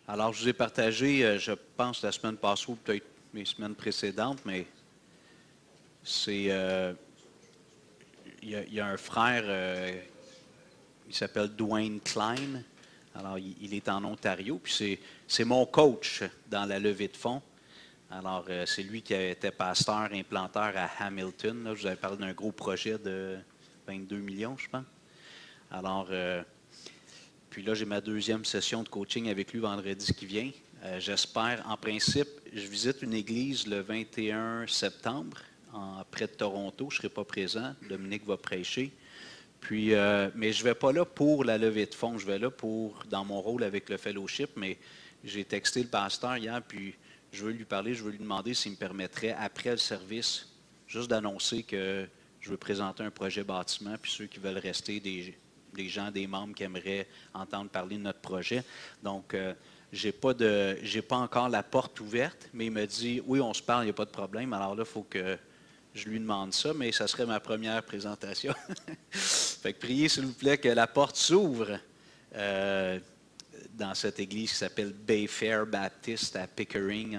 Alors, je vous ai partagé, je pense, la semaine passée ou peut-être mes semaines précédentes, mais c'est... il y a un frère, il s'appelle Dwayne Klein. Alors, il est en Ontario, puis c'est mon coach dans la levée de fonds. Alors, c'est lui qui était pasteur, implanteur à Hamilton. Là, je vous avais parlé d'un gros projet de 22 millions, je pense. Alors, puis là, j'ai ma deuxième session de coaching avec lui vendredi qui vient. J'espère, en principe, je visite une église le 21 septembre, près de Toronto. Je ne serai pas présent. Dominique va prêcher. Puis, mais je ne vais pas là pour la levée de fonds. Je vais là dans mon rôle avec le fellowship. Mais j'ai texté le pasteur hier, puis je veux lui parler, je veux lui demander s'il me permettrait, après le service, juste d'annoncer que je veux présenter un projet bâtiment, puis ceux qui veulent rester, des gens, des membres qui aimeraient entendre parler de notre projet. Donc, je n'ai pas encore la porte ouverte, mais il me dit, oui, on se parle, il n'y a pas de problème. Alors là, il faut que je lui demande ça, mais ça serait ma première présentation. Fait que priez, s'il vous plaît, que la porte s'ouvre dans cette église qui s'appelle Bayfair Baptist à Pickering,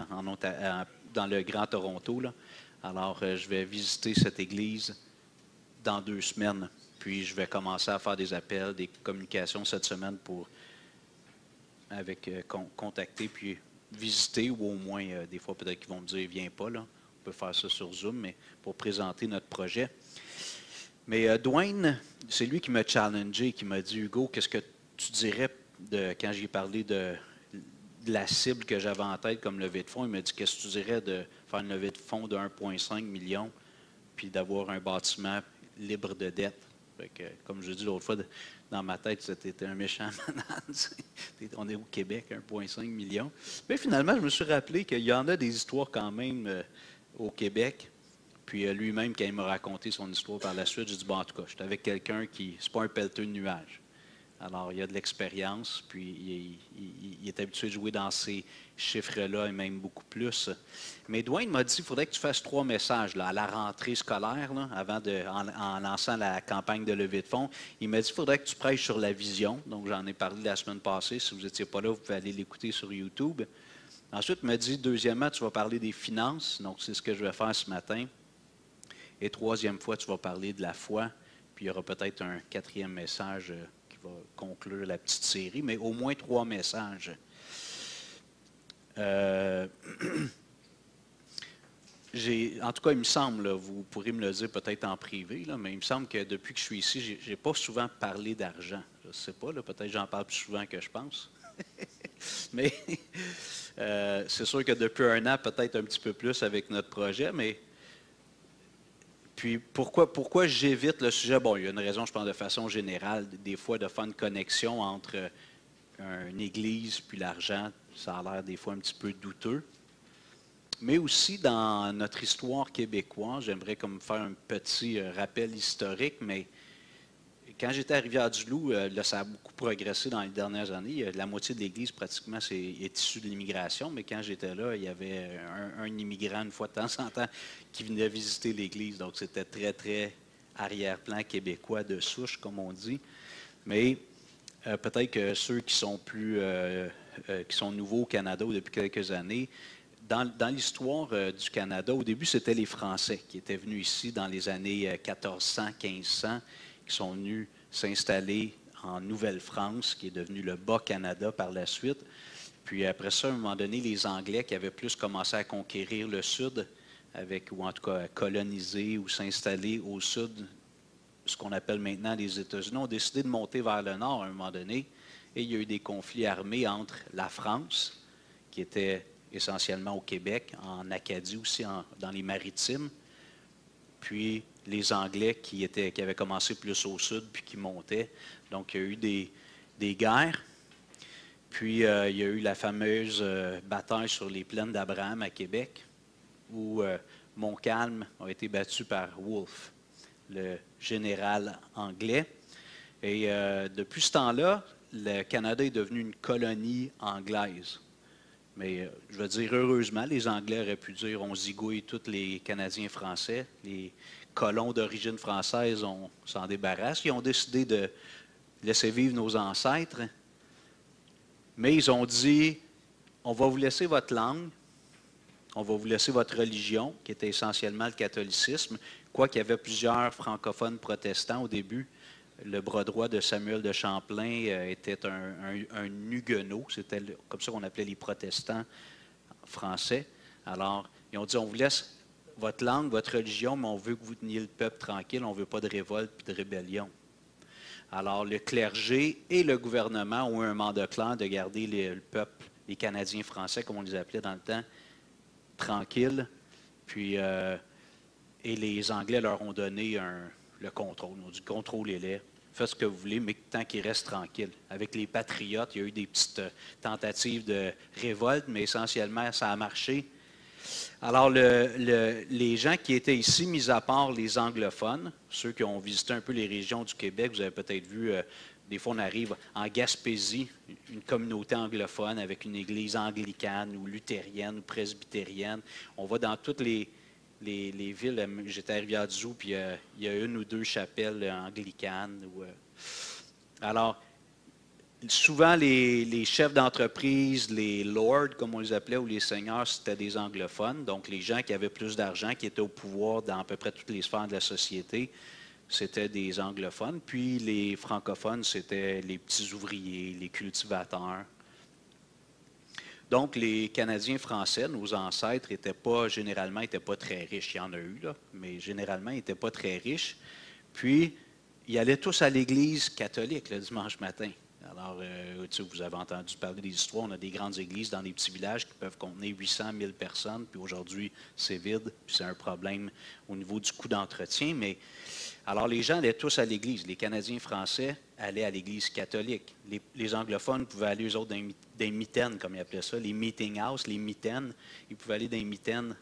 dans le Grand Toronto. Là. Alors, je vais visiter cette église dans 2 semaines. Puis, je vais commencer à faire des appels, des communications cette semaine pour contacter, puis visiter, ou au moins, des fois, peut-être qu'ils vont me dire, viens pas, là. On peut faire ça sur Zoom, mais pour présenter notre projet. Mais Dwayne, c'est lui qui m'a challengé, qui m'a dit, Hugo, qu'est-ce que tu dirais quand j'ai parlé de la cible que j'avais en tête comme levée de fonds? Il m'a dit, qu'est-ce que tu dirais de faire une levée de fonds de 1,5 million, puis d'avoir un bâtiment libre de dette? Fait que, comme je l'ai dit l'autre fois, dans ma tête, c'était un méchant malade. On est au Québec, 1,5 million. Mais finalement, je me suis rappelé qu'il y en a des histoires quand même au Québec. Puis lui-même, quand il m'a raconté son histoire par la suite, j'ai dit, bon, en tout cas, j'étais avec quelqu'un qui, c'est pas un pelleteux de nuages. Alors, il a de l'expérience, puis il est habitué de jouer dans ces chiffres-là et même beaucoup plus. Mais Dwayne m'a dit qu'il faudrait que tu fasses 3 messages là, à la rentrée scolaire, là, en lançant la campagne de levée de fonds. Il m'a dit qu'il faudrait que tu prêches sur la vision. Donc, j'en ai parlé la semaine passée. Si vous n'étiez pas là, vous pouvez aller l'écouter sur YouTube. Ensuite, il m'a dit, deuxièmement, tu vas parler des finances. Donc, c'est ce que je vais faire ce matin. Et troisième fois, tu vas parler de la foi. Puis, il y aura peut-être un 4e message qui va conclure la petite série, mais au moins 3 messages. En tout cas, il me semble, là, vous pourrez me le dire peut-être en privé, là, mais il me semble que depuis que je suis ici, je n'ai pas souvent parlé d'argent. Je ne sais pas, peut-être j'en parle plus souvent que je pense. Mais c'est sûr que depuis 1 an, peut-être un petit peu plus avec notre projet, mais puis pourquoi j'évite le sujet? Bon, il y a une raison, je pense, de façon générale, des fois de faire une connexion entre une église puis l'argent, ça a l'air des fois un petit peu douteux. Mais aussi dans notre histoire québécoise, j'aimerais comme faire un petit rappel historique, mais quand j'étais à Rivière-du-Loup, là, ça a beaucoup progressé dans les dernières années. La moitié de l'Église, pratiquement, est issue de l'immigration. Mais quand j'étais là, il y avait un immigrant, une fois de temps en temps, qui venait visiter l'Église. Donc, c'était très, très arrière-plan québécois de souche, comme on dit. Mais peut-être que ceux qui sont qui sont nouveaux au Canada ou depuis quelques années, dans l'histoire du Canada, au début, c'était les Français qui étaient venus ici dans les années 1400, 1500, qui sont venus s'installer en Nouvelle-France, qui est devenu le Bas-Canada par la suite. Puis après ça, à un moment donné, les Anglais qui avaient plus commencé à conquérir le Sud, ou en tout cas à coloniser ou s'installer au Sud, ce qu'on appelle maintenant les États-Unis, ont décidé de monter vers le Nord à un moment donné. Et il y a eu des conflits armés entre la France, qui était essentiellement au Québec, en Acadie aussi, dans les Maritimes, puis les Anglais qui avaient commencé plus au sud, puis qui montaient. Donc, il y a eu des guerres. Puis, il y a eu la fameuse bataille sur les plaines d'Abraham à Québec, où Montcalm a été battu par Wolfe, le général anglais. Et depuis ce temps-là, le Canada est devenu une colonie anglaise. Mais je veux dire, heureusement, les Anglais auraient pu dire on zigouille tous les Canadiens français. Les colons d'origine française, on s'en débarrasse. Ils ont décidé de laisser vivre nos ancêtres. Mais ils ont dit on va vous laisser votre langue, on va vous laisser votre religion, qui était essentiellement le catholicisme, quoiqu'il y avait plusieurs francophones protestants au début. Le bras droit de Samuel de Champlain était un huguenot, c'était comme ça qu'on appelait les protestants français. Alors, ils ont dit, on vous laisse votre langue, votre religion, mais on veut que vous teniez le peuple tranquille, on ne veut pas de révolte et de rébellion. Alors, le clergé et le gouvernement ont eu un mandat clair de garder le peuple, les Canadiens français, comme on les appelait dans le temps, tranquilles. Puis, et les Anglais leur ont donné le contrôle. Ils ont dit, contrôlez-les, faites ce que vous voulez, mais tant qu'ils restent tranquilles. Avec les Patriotes, il y a eu des petites tentatives de révolte, mais essentiellement, ça a marché. Alors, les gens qui étaient ici, mis à part les anglophones, ceux qui ont visité un peu les régions du Québec, vous avez peut-être vu, des fois on arrive en Gaspésie, une communauté anglophone avec une église anglicane ou luthérienne ou presbytérienne. On va dans toutes les villes. J'étais à Rivière-du-Loup, puis il y a une ou deux chapelles anglicanes. Alors, souvent, les chefs d'entreprise, les lords, comme on les appelait, ou les seigneurs, c'était des anglophones. Donc, les gens qui avaient plus d'argent, qui étaient au pouvoir dans à peu près toutes les sphères de la société, c'était des anglophones. Puis, les francophones, c'était les petits ouvriers, les cultivateurs. Donc, les Canadiens français, nos ancêtres, généralement n'étaient pas très riches. Il y en a eu, là, mais généralement, ils n'étaient pas très riches. Puis, ils allaient tous à l'église catholique le dimanche matin. Alors, vous avez entendu parler des histoires. On a des grandes églises dans des petits villages qui peuvent contenir 800 000 personnes. Puis aujourd'hui, c'est vide. Puis c'est un problème au niveau du coût d'entretien. Mais alors, les gens allaient tous à l'église. Les Canadiens français allaient à l'église catholique. Les anglophones pouvaient aller, eux autres, dans des mitaines, comme ils appelaient ça, les meeting house, les mitaines. Ils pouvaient aller dans les mitaines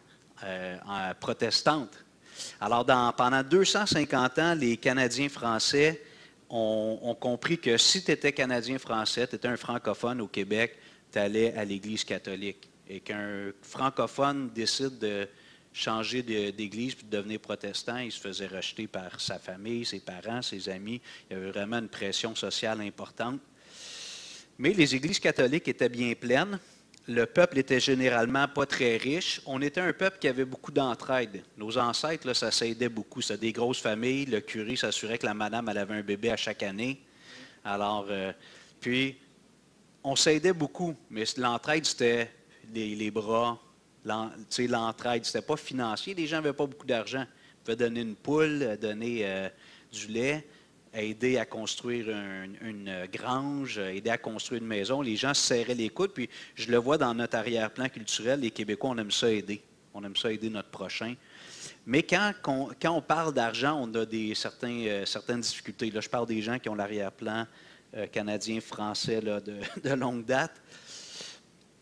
protestantes. Alors, pendant 250 ans, les Canadiens français ont compris que si tu étais Canadien-Français, tu étais un francophone au Québec, tu allais à l'Église catholique. Et qu'un francophone décide de changer d'église puis de devenir protestant, il se faisait rejeter par sa famille, ses parents, ses amis. Il y avait vraiment une pression sociale importante. Mais les églises catholiques étaient bien pleines. Le peuple était généralement pas très riche. On était un peuple qui avait beaucoup d'entraide. Nos ancêtres, là, ça s'aidait beaucoup. C'était des grosses familles. Le curé s'assurait que la madame elle avait un bébé à chaque année. Alors, puis, on s'aidait beaucoup. Mais l'entraide, c'était les bras. L'entraide, c'était pas financier. Les gens n'avaient pas beaucoup d'argent. Ils pouvaient donner une poule, donner du lait, aider à construire une grange, aider à construire une maison. Les gens se serraient les coudes, puis je le vois dans notre arrière-plan culturel, les Québécois, on aime ça aider. On aime ça aider notre prochain. Mais quand on parle d'argent, on a certaines difficultés. Là, je parle des gens qui ont l'arrière-plan canadien, français là, de longue date.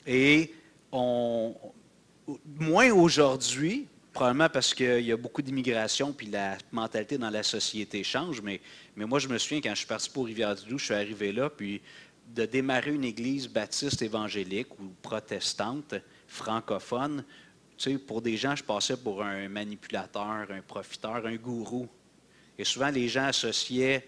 Et moins aujourd'hui, probablement parce qu'il y a beaucoup d'immigration puis la mentalité dans la société change, mais moi, je me souviens, quand je suis parti pour Rivière-du-Loup, je suis arrivé là, puis de démarrer une église baptiste évangélique ou protestante, francophone, pour des gens, je passais pour un manipulateur, un profiteur, un gourou. Et souvent, les gens associaient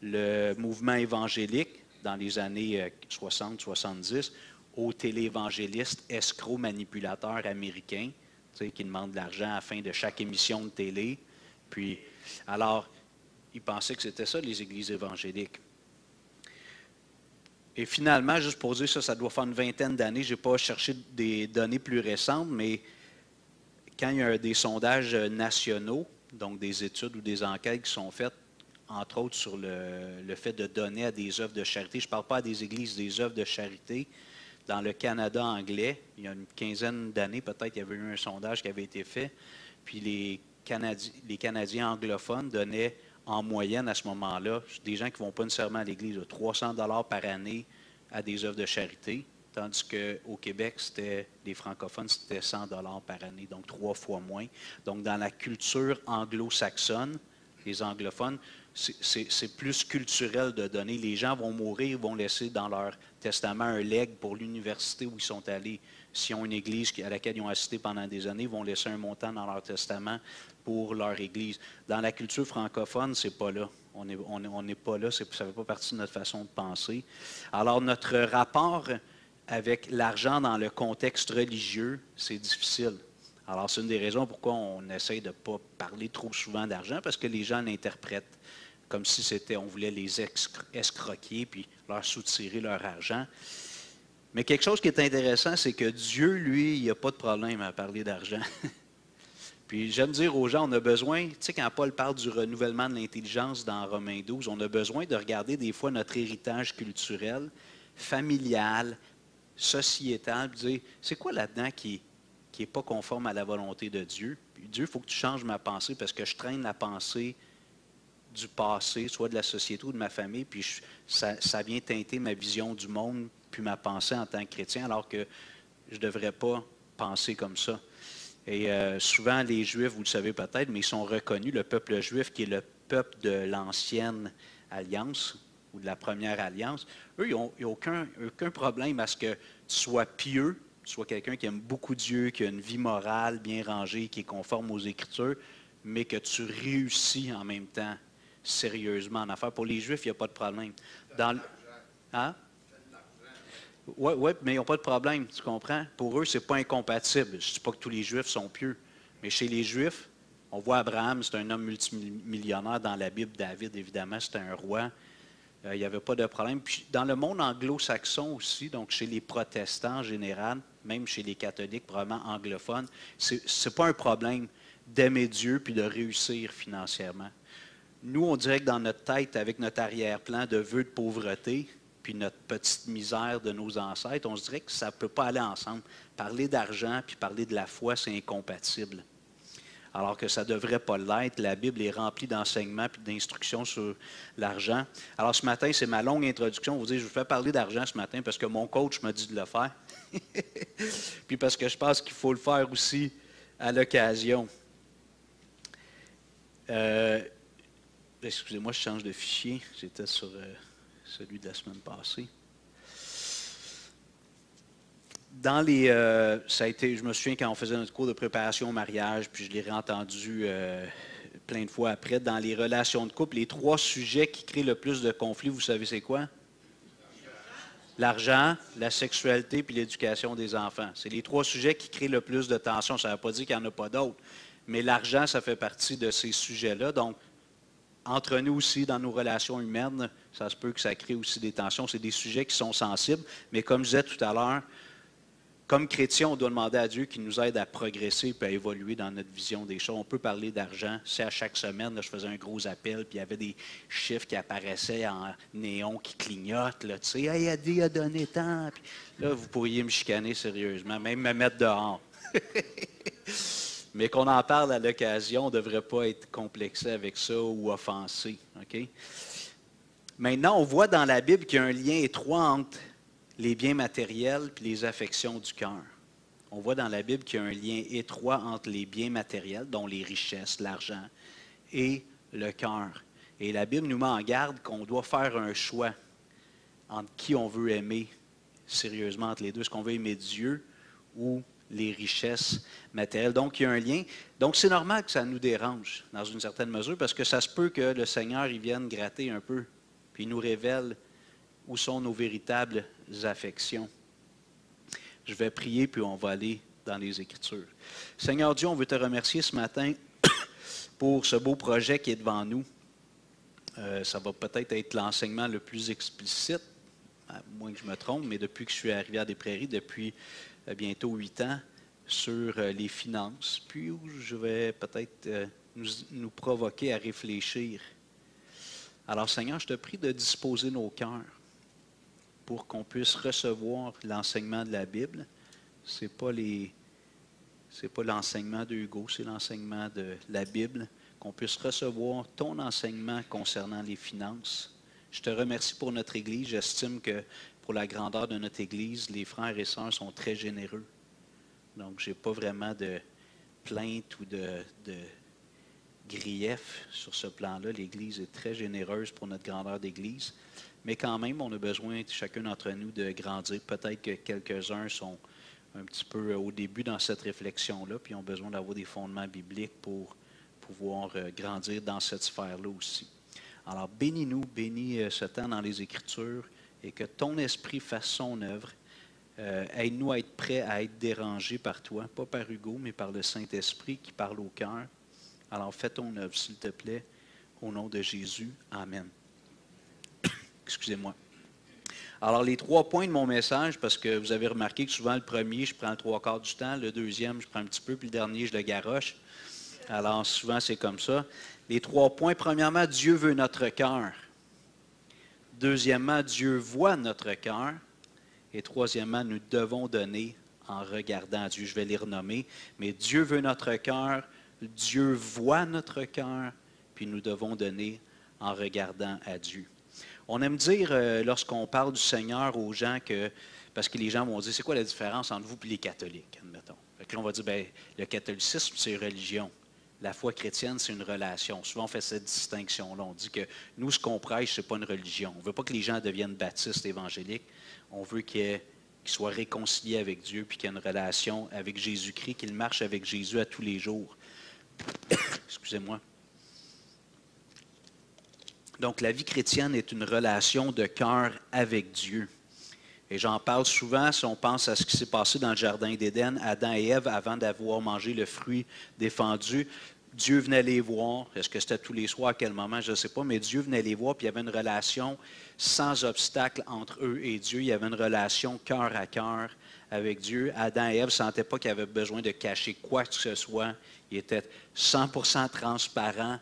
le mouvement évangélique dans les années 60-70 aux téléévangélistes escrocs manipulateurs américains qui demandent de l'argent à la fin de chaque émission de télé. Puis, alors, ils pensaient que c'était ça, les églises évangéliques. Et finalement, juste pour dire ça doit faire une vingtaine d'années, je n'ai pas cherché des données plus récentes, mais quand il y a des sondages nationaux, donc des études ou des enquêtes qui sont faites, entre autres sur le fait de donner à des œuvres de charité, je ne parle pas à des églises, des œuvres de charité, dans le Canada anglais, il y a une quinzaine d'années, peut-être, il y avait eu un sondage qui avait été fait, puis les Canadiens anglophones donnaient en moyenne à ce moment-là, des gens qui ne vont pas nécessairement à l'Église, 300 $ par année à des œuvres de charité, tandis qu'au Québec, les francophones, c'était 100 $ par année, donc 3 fois moins. Donc, dans la culture anglo-saxonne, les anglophones, c'est plus culturel de donner. Les gens vont mourir, ils vont laisser dans leur testament un legs pour l'université où ils sont allés. S'ils ont une église à laquelle ils ont assisté pendant des années, ils vont laisser un montant dans leur testament pour leur église. Dans la culture francophone, c'est pas là. On n'est pas là, ça ne fait pas partie de notre façon de penser. Alors, notre rapport avec l'argent dans le contexte religieux, c'est difficile. Alors, c'est une des raisons pourquoi on essaye de ne pas parler trop souvent d'argent, parce que les gens l'interprètent comme si on voulait les escroquer puis leur soutirer leur argent. Mais quelque chose qui est intéressant, c'est que Dieu, lui, il n'a pas de problème à parler d'argent. Puis j'aime dire aux gens, on a besoin, tu sais, quand Paul parle du renouvellement de l'intelligence dans Romains 12, on a besoin de regarder des fois notre héritage culturel, familial, sociétal, puis dire, c'est quoi là-dedans qui n'est pas conforme à la volonté de Dieu? Puis Dieu, il faut que tu changes ma pensée parce que je traîne la pensée du passé, soit de la société ou de ma famille, puis ça vient teinter ma vision du monde, puis ma pensée en tant que chrétien, alors que je ne devrais pas penser comme ça. Et souvent, les Juifs, vous le savez peut-être, mais ils sont reconnus, le peuple juif, qui est le peuple de l'ancienne alliance, ou de la première alliance, eux, ils n'ont aucun problème à ce que tu sois pieux, tu sois quelqu'un qui aime beaucoup Dieu, qui a une vie morale bien rangée, qui est conforme aux Écritures, mais que tu réussis en même temps sérieusement en affaires. Pour les Juifs, il n'y a pas de problème. Hein? Oui, mais ils n'ont pas de problème, tu comprends? Pour eux, ce n'est pas incompatible. Je ne dis pas que tous les Juifs sont pieux, mais chez les Juifs, on voit Abraham, c'est un homme multimillionnaire dans la Bible. David, évidemment, c'était un roi. Il n'y avait pas de problème. Puis dans le monde anglo-saxon aussi, donc chez les protestants en général, même chez les catholiques probablement anglophones, ce n'est pas un problème d'aimer Dieu puis de réussir financièrement. Nous, on dirait que dans notre tête, avec notre arrière-plan de vœux de pauvreté, puis notre petite misère de nos ancêtres, on se dirait que ça ne peut pas aller ensemble. Parler d'argent puis parler de la foi, c'est incompatible. Alors que ça ne devrait pas l'être. La Bible est remplie d'enseignements et d'instructions sur l'argent. Alors ce matin, c'est ma longue introduction. Vous dire, je vous fais parler d'argent ce matin parce que mon coach m'a dit de le faire. Puis parce que je pense qu'il faut le faire aussi à l'occasion. Excusez-moi, je change de fichier. J'étais sur celui de la semaine passée. Ça a été, je me souviens quand on faisait notre cours de préparation au mariage, puis je l'ai réentendu plein de fois après, dans les relations de couple, les 3 sujets qui créent le plus de conflits, vous savez c'est quoi? L'argent, la sexualité, puis l'éducation des enfants. C'est les 3 sujets qui créent le plus de tension. Ça ne veut pas dire qu'il n'y en a pas d'autres, mais l'argent, ça fait partie de ces sujets-là. Donc, entre nous aussi, dans nos relations humaines, ça se peut que ça crée aussi des tensions. C'est des sujets qui sont sensibles, mais comme je disais tout à l'heure, comme chrétien, on doit demander à Dieu qu'il nous aide à progresser et à évoluer dans notre vision des choses. On peut parler d'argent. Si à chaque semaine, là, je faisais un gros appel, puis il y avait des chiffres qui apparaissaient en néon qui clignotent. Là, tu sais, hey, Adi a donné tant. Puis là, vous pourriez me chicaner sérieusement, même me mettre dehors. Mais qu'on en parle à l'occasion, on ne devrait pas être complexé avec ça ou offensé. Okay? Maintenant, on voit dans la Bible qu'il y a un lien étroit entre les biens matériels et les affections du cœur. On voit dans la Bible qu'il y a un lien étroit entre les biens matériels, dont les richesses, l'argent, et le cœur. Et la Bible nous met en garde qu'on doit faire un choix entre qui on veut aimer sérieusement entre les deux. Est-ce qu'on veut aimer Dieu ou les richesses matérielles? Donc, il y a un lien. Donc, c'est normal que ça nous dérange dans une certaine mesure parce que ça se peut que le Seigneur il vienne gratter un peu puis il nous révèle où sont nos véritables affections. Je vais prier, puis on va aller dans les Écritures. Seigneur Dieu, on veut te remercier ce matin pour ce beau projet qui est devant nous. Ça va peut-être être l'enseignement le plus explicite, à moins que je me trompe, mais depuis que je suis arrivé à Des-Prairies, depuis bientôt 8 ans, sur les finances. Puis je vais peut-être nous provoquer à réfléchir. Alors Seigneur, je te prie de disposer nos cœurs pour qu'on puisse recevoir l'enseignement de la Bible. Ce n'est pas l'enseignement de Hugo, c'est l'enseignement de la Bible. Qu'on puisse recevoir ton enseignement concernant les finances. Je te remercie pour notre Église. J'estime que pour la grandeur de notre Église, les frères et sœurs sont très généreux. Donc, je n'ai pas vraiment de plainte ou de grief sur ce plan-là. L'Église est très généreuse pour notre grandeur d'Église. Mais quand même, on a besoin, chacun d'entre nous, de grandir. Peut-être que quelques-uns sont un petit peu au début dans cette réflexion-là, puis ont besoin d'avoir des fondements bibliques pour pouvoir grandir dans cette sphère-là aussi. Alors, bénis-nous, bénis ce temps dans les Écritures, et que ton esprit fasse son œuvre Aide-nous à être prêts à être dérangés par toi, pas par Hugo, mais par le Saint-Esprit qui parle au cœur. Alors fais ton œuvre, s'il te plaît, au nom de Jésus. Amen. Excusez-moi. Alors, les 3 points de mon message, parce que vous avez remarqué que souvent, le premier, je prends le 3/4 du temps, le deuxième, je prends un petit peu, puis le dernier, je le garoche. Alors, souvent, c'est comme ça. Les 3 points, premièrement, Dieu veut notre cœur. Deuxièmement, Dieu voit notre cœur. Et troisièmement, nous devons donner en regardant à Dieu. Je vais les renommer. Mais Dieu veut notre cœur, Dieu voit notre cœur, puis nous devons donner en regardant à Dieu. On aime dire, lorsqu'on parle du Seigneur aux gens, parce que les gens vont dire, c'est quoi la différence entre vous et les catholiques, admettons. Fait que là, on va dire, bien, le catholicisme, c'est une religion. La foi chrétienne, c'est une relation. Souvent, on fait cette distinction-là. On dit que nous, ce qu'on prêche, ce n'est pas une religion. On ne veut pas que les gens deviennent baptistes, évangéliques. On veut qu'ils soient réconciliés avec Dieu, puis qu'il y ait une relation avec Jésus-Christ, qu'ils marchent avec Jésus à tous les jours. Excusez-moi. Donc, la vie chrétienne est une relation de cœur avec Dieu. Et j'en parle souvent, si on pense à ce qui s'est passé dans le Jardin d'Éden, Adam et Ève, avant d'avoir mangé le fruit défendu, Dieu venait les voir. Est-ce que c'était tous les soirs, à quel moment, je ne sais pas, mais Dieu venait les voir, puis il y avait une relation sans obstacle entre eux et Dieu. Il y avait une relation cœur à cœur avec Dieu. Adam et Ève ne sentaient pas qu'ils avaient besoin de cacher quoi que ce soit. Ils étaient 100% transparents.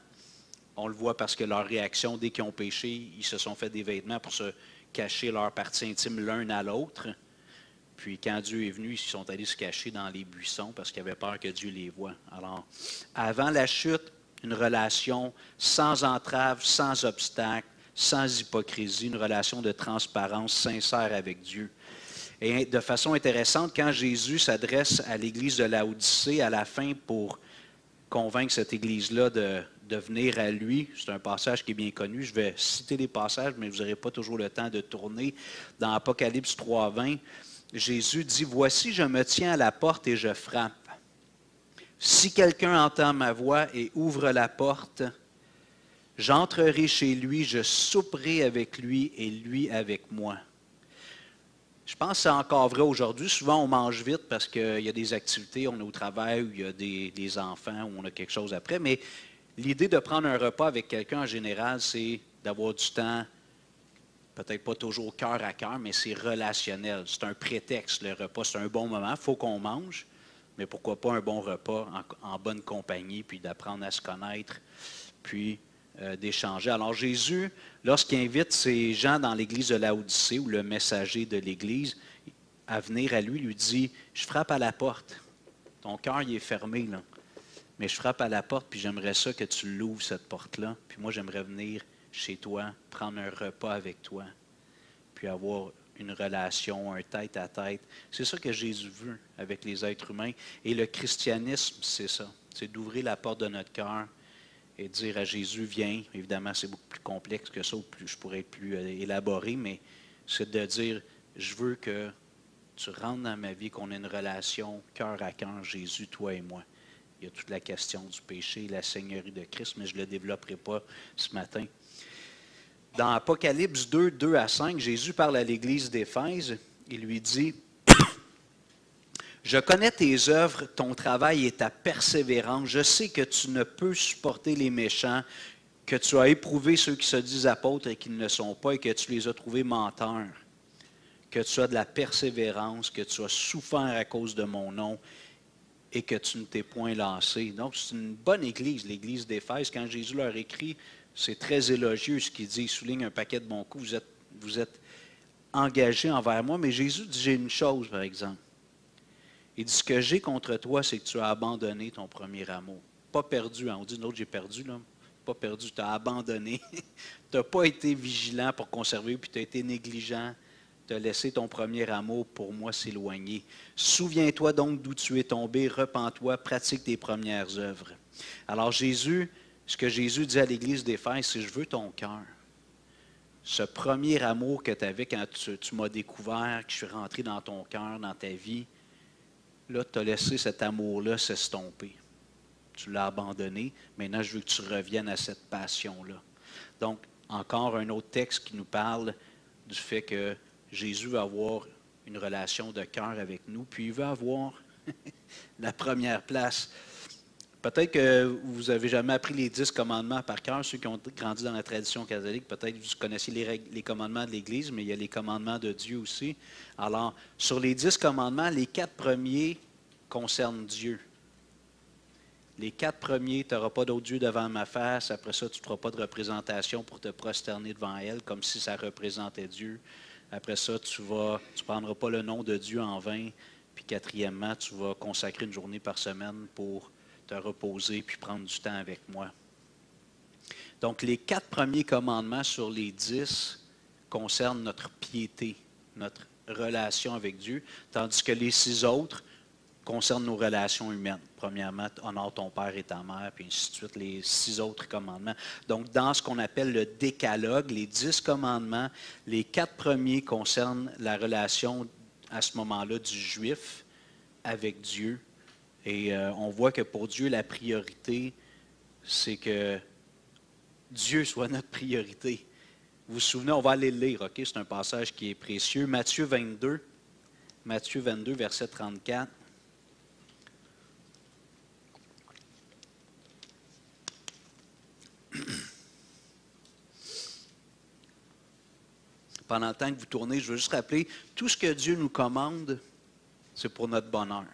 On le voit parce que leur réaction, dès qu'ils ont péché, ils se sont fait des vêtements pour se cacher leur partie intime l'un à l'autre. Puis quand Dieu est venu, ils sont allés se cacher dans les buissons parce qu'ils avaient peur que Dieu les voie. Alors, avant la chute, une relation sans entrave, sans obstacle, sans hypocrisie, une relation de transparence sincère avec Dieu. Et de façon intéressante, quand Jésus s'adresse à l'église de Laodicée à la fin pour convaincre cette église-là de venir à lui. C'est un passage qui est bien connu. Je vais citer les passages, mais vous n'aurez pas toujours le temps de tourner. Dans Apocalypse 3:20, Jésus dit, « Voici, je me tiens à la porte et je frappe. Si quelqu'un entend ma voix et ouvre la porte, j'entrerai chez lui, je souperai avec lui et lui avec moi. » Je pense que c'est encore vrai aujourd'hui. Souvent, on mange vite parce qu'il y a des activités, on est au travail, ou il y a des enfants, ou on a quelque chose après. Mais l'idée de prendre un repas avec quelqu'un, en général, c'est d'avoir du temps, peut-être pas toujours cœur à cœur, mais c'est relationnel. C'est un prétexte, le repas. C'est un bon moment. Il faut qu'on mange, mais pourquoi pas un bon repas en bonne compagnie, puis d'apprendre à se connaître, puis d'échanger. Alors Jésus, lorsqu'il invite ces gens dans l'église de Laodicée, ou le messager de l'église, à venir à lui, lui dit, « Je frappe à la porte. Ton cœur, il est fermé, là. Mais je frappe à la porte, puis j'aimerais ça que tu l'ouvres, cette porte-là. Puis moi, j'aimerais venir chez toi, prendre un repas avec toi, puis avoir une relation, un tête-à-tête. » C'est ça que Jésus veut avec les êtres humains. Et le christianisme, c'est ça. C'est d'ouvrir la porte de notre cœur et dire à Jésus, viens. Évidemment, c'est beaucoup plus complexe que ça, ou je pourrais être plus élaboré, mais c'est de dire, je veux que tu rentres dans ma vie, qu'on ait une relation cœur à cœur, Jésus, toi et moi. Il y a toute la question du péché, la seigneurie de Christ, mais je ne le développerai pas ce matin. Dans Apocalypse 2, 2-5, Jésus parle à l'église d'Éphèse. Il lui dit, « Je connais tes œuvres, ton travail et ta persévérance. Je sais que tu ne peux supporter les méchants, que tu as éprouvé ceux qui se disent apôtres et qui ne le sont pas, et que tu les as trouvés menteurs, que tu as de la persévérance, que tu as souffert à cause de mon nom, et que tu ne t'es point lassé. » Donc, c'est une bonne église, l'église d'Éphèse. Quand Jésus leur écrit, c'est très élogieux ce qu'il dit. Il souligne un paquet de bons coups. Vous êtes engagés envers moi. Mais Jésus dit, j'ai une chose, par exemple. Il dit, ce que j'ai contre toi, c'est que tu as abandonné ton premier amour. Pas perdu. Hein? On dit, l'autre, j'ai perdu. Là. Pas perdu, tu as abandonné. Tu n'as pas été vigilant pour conserver, puis tu as été négligent. Tu as laissé ton premier amour pour moi s'éloigner. Souviens-toi donc d'où tu es tombé, repens-toi, pratique tes premières œuvres. Alors Jésus, ce que Jésus dit à l'église d'Éphèse, c'est, je veux ton cœur. Ce premier amour que tu avais quand tu m'as découvert, que je suis rentré dans ton cœur, dans ta vie, là, tu as laissé cet amour-là s'estomper. Tu l'as abandonné. Maintenant, je veux que tu reviennes à cette passion-là. Donc, encore un autre texte qui nous parle du fait que Jésus va avoir une relation de cœur avec nous, puis il veut avoir la première place. Peut-être que vous n'avez jamais appris les 10 commandements par cœur, ceux qui ont grandi dans la tradition catholique, peut-être que vous connaissez les commandements de l'Église, mais il y a les commandements de Dieu aussi. Alors, sur les 10 commandements, les 4 premiers concernent Dieu. Les 4 premiers, tu n'auras pas d'autre Dieu devant ma face. Après ça, tu ne feras pas de représentation pour te prosterner devant elle, comme si ça représentait Dieu. Après ça, tu ne prendras pas le nom de Dieu en vain. Puis quatrièmement, tu vas consacrer une journée par semaine pour te reposer puis prendre du temps avec moi. Donc, les 4 premiers commandements sur les 10 concernent notre piété, notre relation avec Dieu, tandis que les 6 autres concernent nos relations humaines. Premièrement, honore ton père et ta mère, puis ainsi de suite, les 6 autres commandements. Donc, dans ce qu'on appelle le décalogue, les 10 commandements, les 4 premiers concernent la relation, à ce moment-là, du juif avec Dieu. Et on voit que pour Dieu, la priorité, c'est que Dieu soit notre priorité. Vous vous souvenez, on va aller le lire, OK? C'est un passage qui est précieux. Matthieu 22, verset 34. Pendant le temps que vous tournez, je veux juste rappeler, tout ce que Dieu nous commande, c'est pour notre bonheur.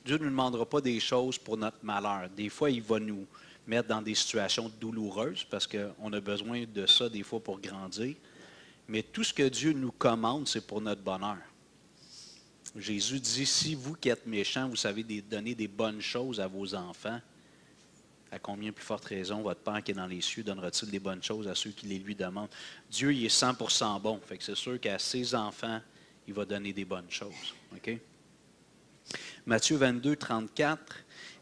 Dieu ne nous demandera pas des choses pour notre malheur. Des fois, il va nous mettre dans des situations douloureuses parce qu'on a besoin de ça des fois pour grandir. Mais tout ce que Dieu nous commande, c'est pour notre bonheur. Jésus dit, si vous qui êtes méchants, vous savez donner des bonnes choses à vos enfants, à combien plus forte raison votre Père qui est dans les cieux donnera-t-il des bonnes choses à ceux qui les lui demandent? Dieu, il est 100% bon. Fait que c'est sûr qu'à ses enfants, il va donner des bonnes choses. OK? Matthieu 22, 34.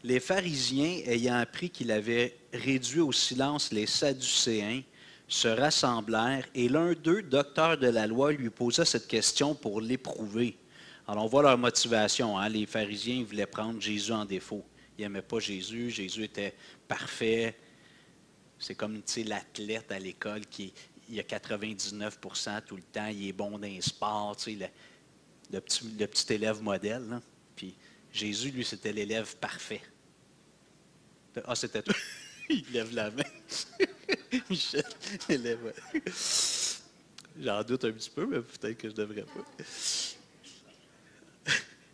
Les pharisiens, ayant appris qu'il avait réduit au silence les Sadducéens, se rassemblèrent et l'un d'eux, docteur de la loi, lui posa cette question pour l'éprouver. Alors on voit leur motivation. Hein? Les pharisiens voulaient prendre Jésus en défaut. Ils n'aimaient pas Jésus. Jésus était parfait. C'est comme l'athlète à l'école il a 99% tout le temps. Il est bon dans les sports. Le petit élève modèle. Là. Puis Jésus, lui, c'était l'élève parfait. Ah, c'était toi. Il lève la main. Michel, l'élève. Ouais. J'en doute un petit peu, mais peut-être que je ne devrais pas.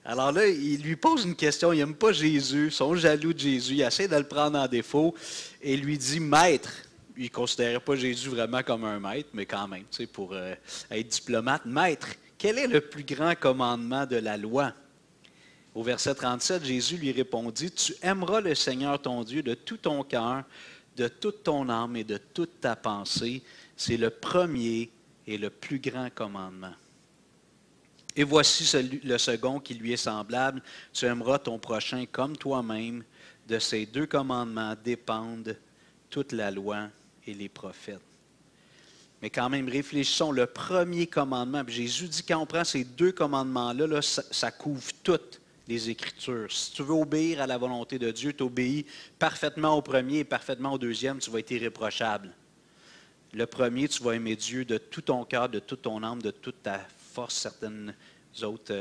Alors là, il lui pose une question. Il n'aime pas Jésus. Ils sont jaloux de Jésus. Il essaie de le prendre en défaut et lui dit, Maître. Il ne considérait pas Jésus vraiment comme un maître, mais quand même, pour être diplomate. Maître, quel est le plus grand commandement de la loi? Au verset 37, Jésus lui répondit, tu aimeras le Seigneur ton Dieu de tout ton cœur, de toute ton âme et de toute ta pensée. C'est le premier et le plus grand commandement. Et voici le second qui lui est semblable. Tu aimeras ton prochain comme toi-même. De ces 2 commandements dépendent toute la loi et les prophètes. Mais quand même, réfléchissons, le premier commandement, puis Jésus dit quand on prend ces 2 commandements-là, là, ça couvre toutes les Écritures. Si tu veux obéir à la volonté de Dieu, tu obéis parfaitement au premier et parfaitement au deuxième, tu vas être irréprochable. Le premier, tu vas aimer Dieu de tout ton cœur, de toute ton âme, de toute ta force, certaines autres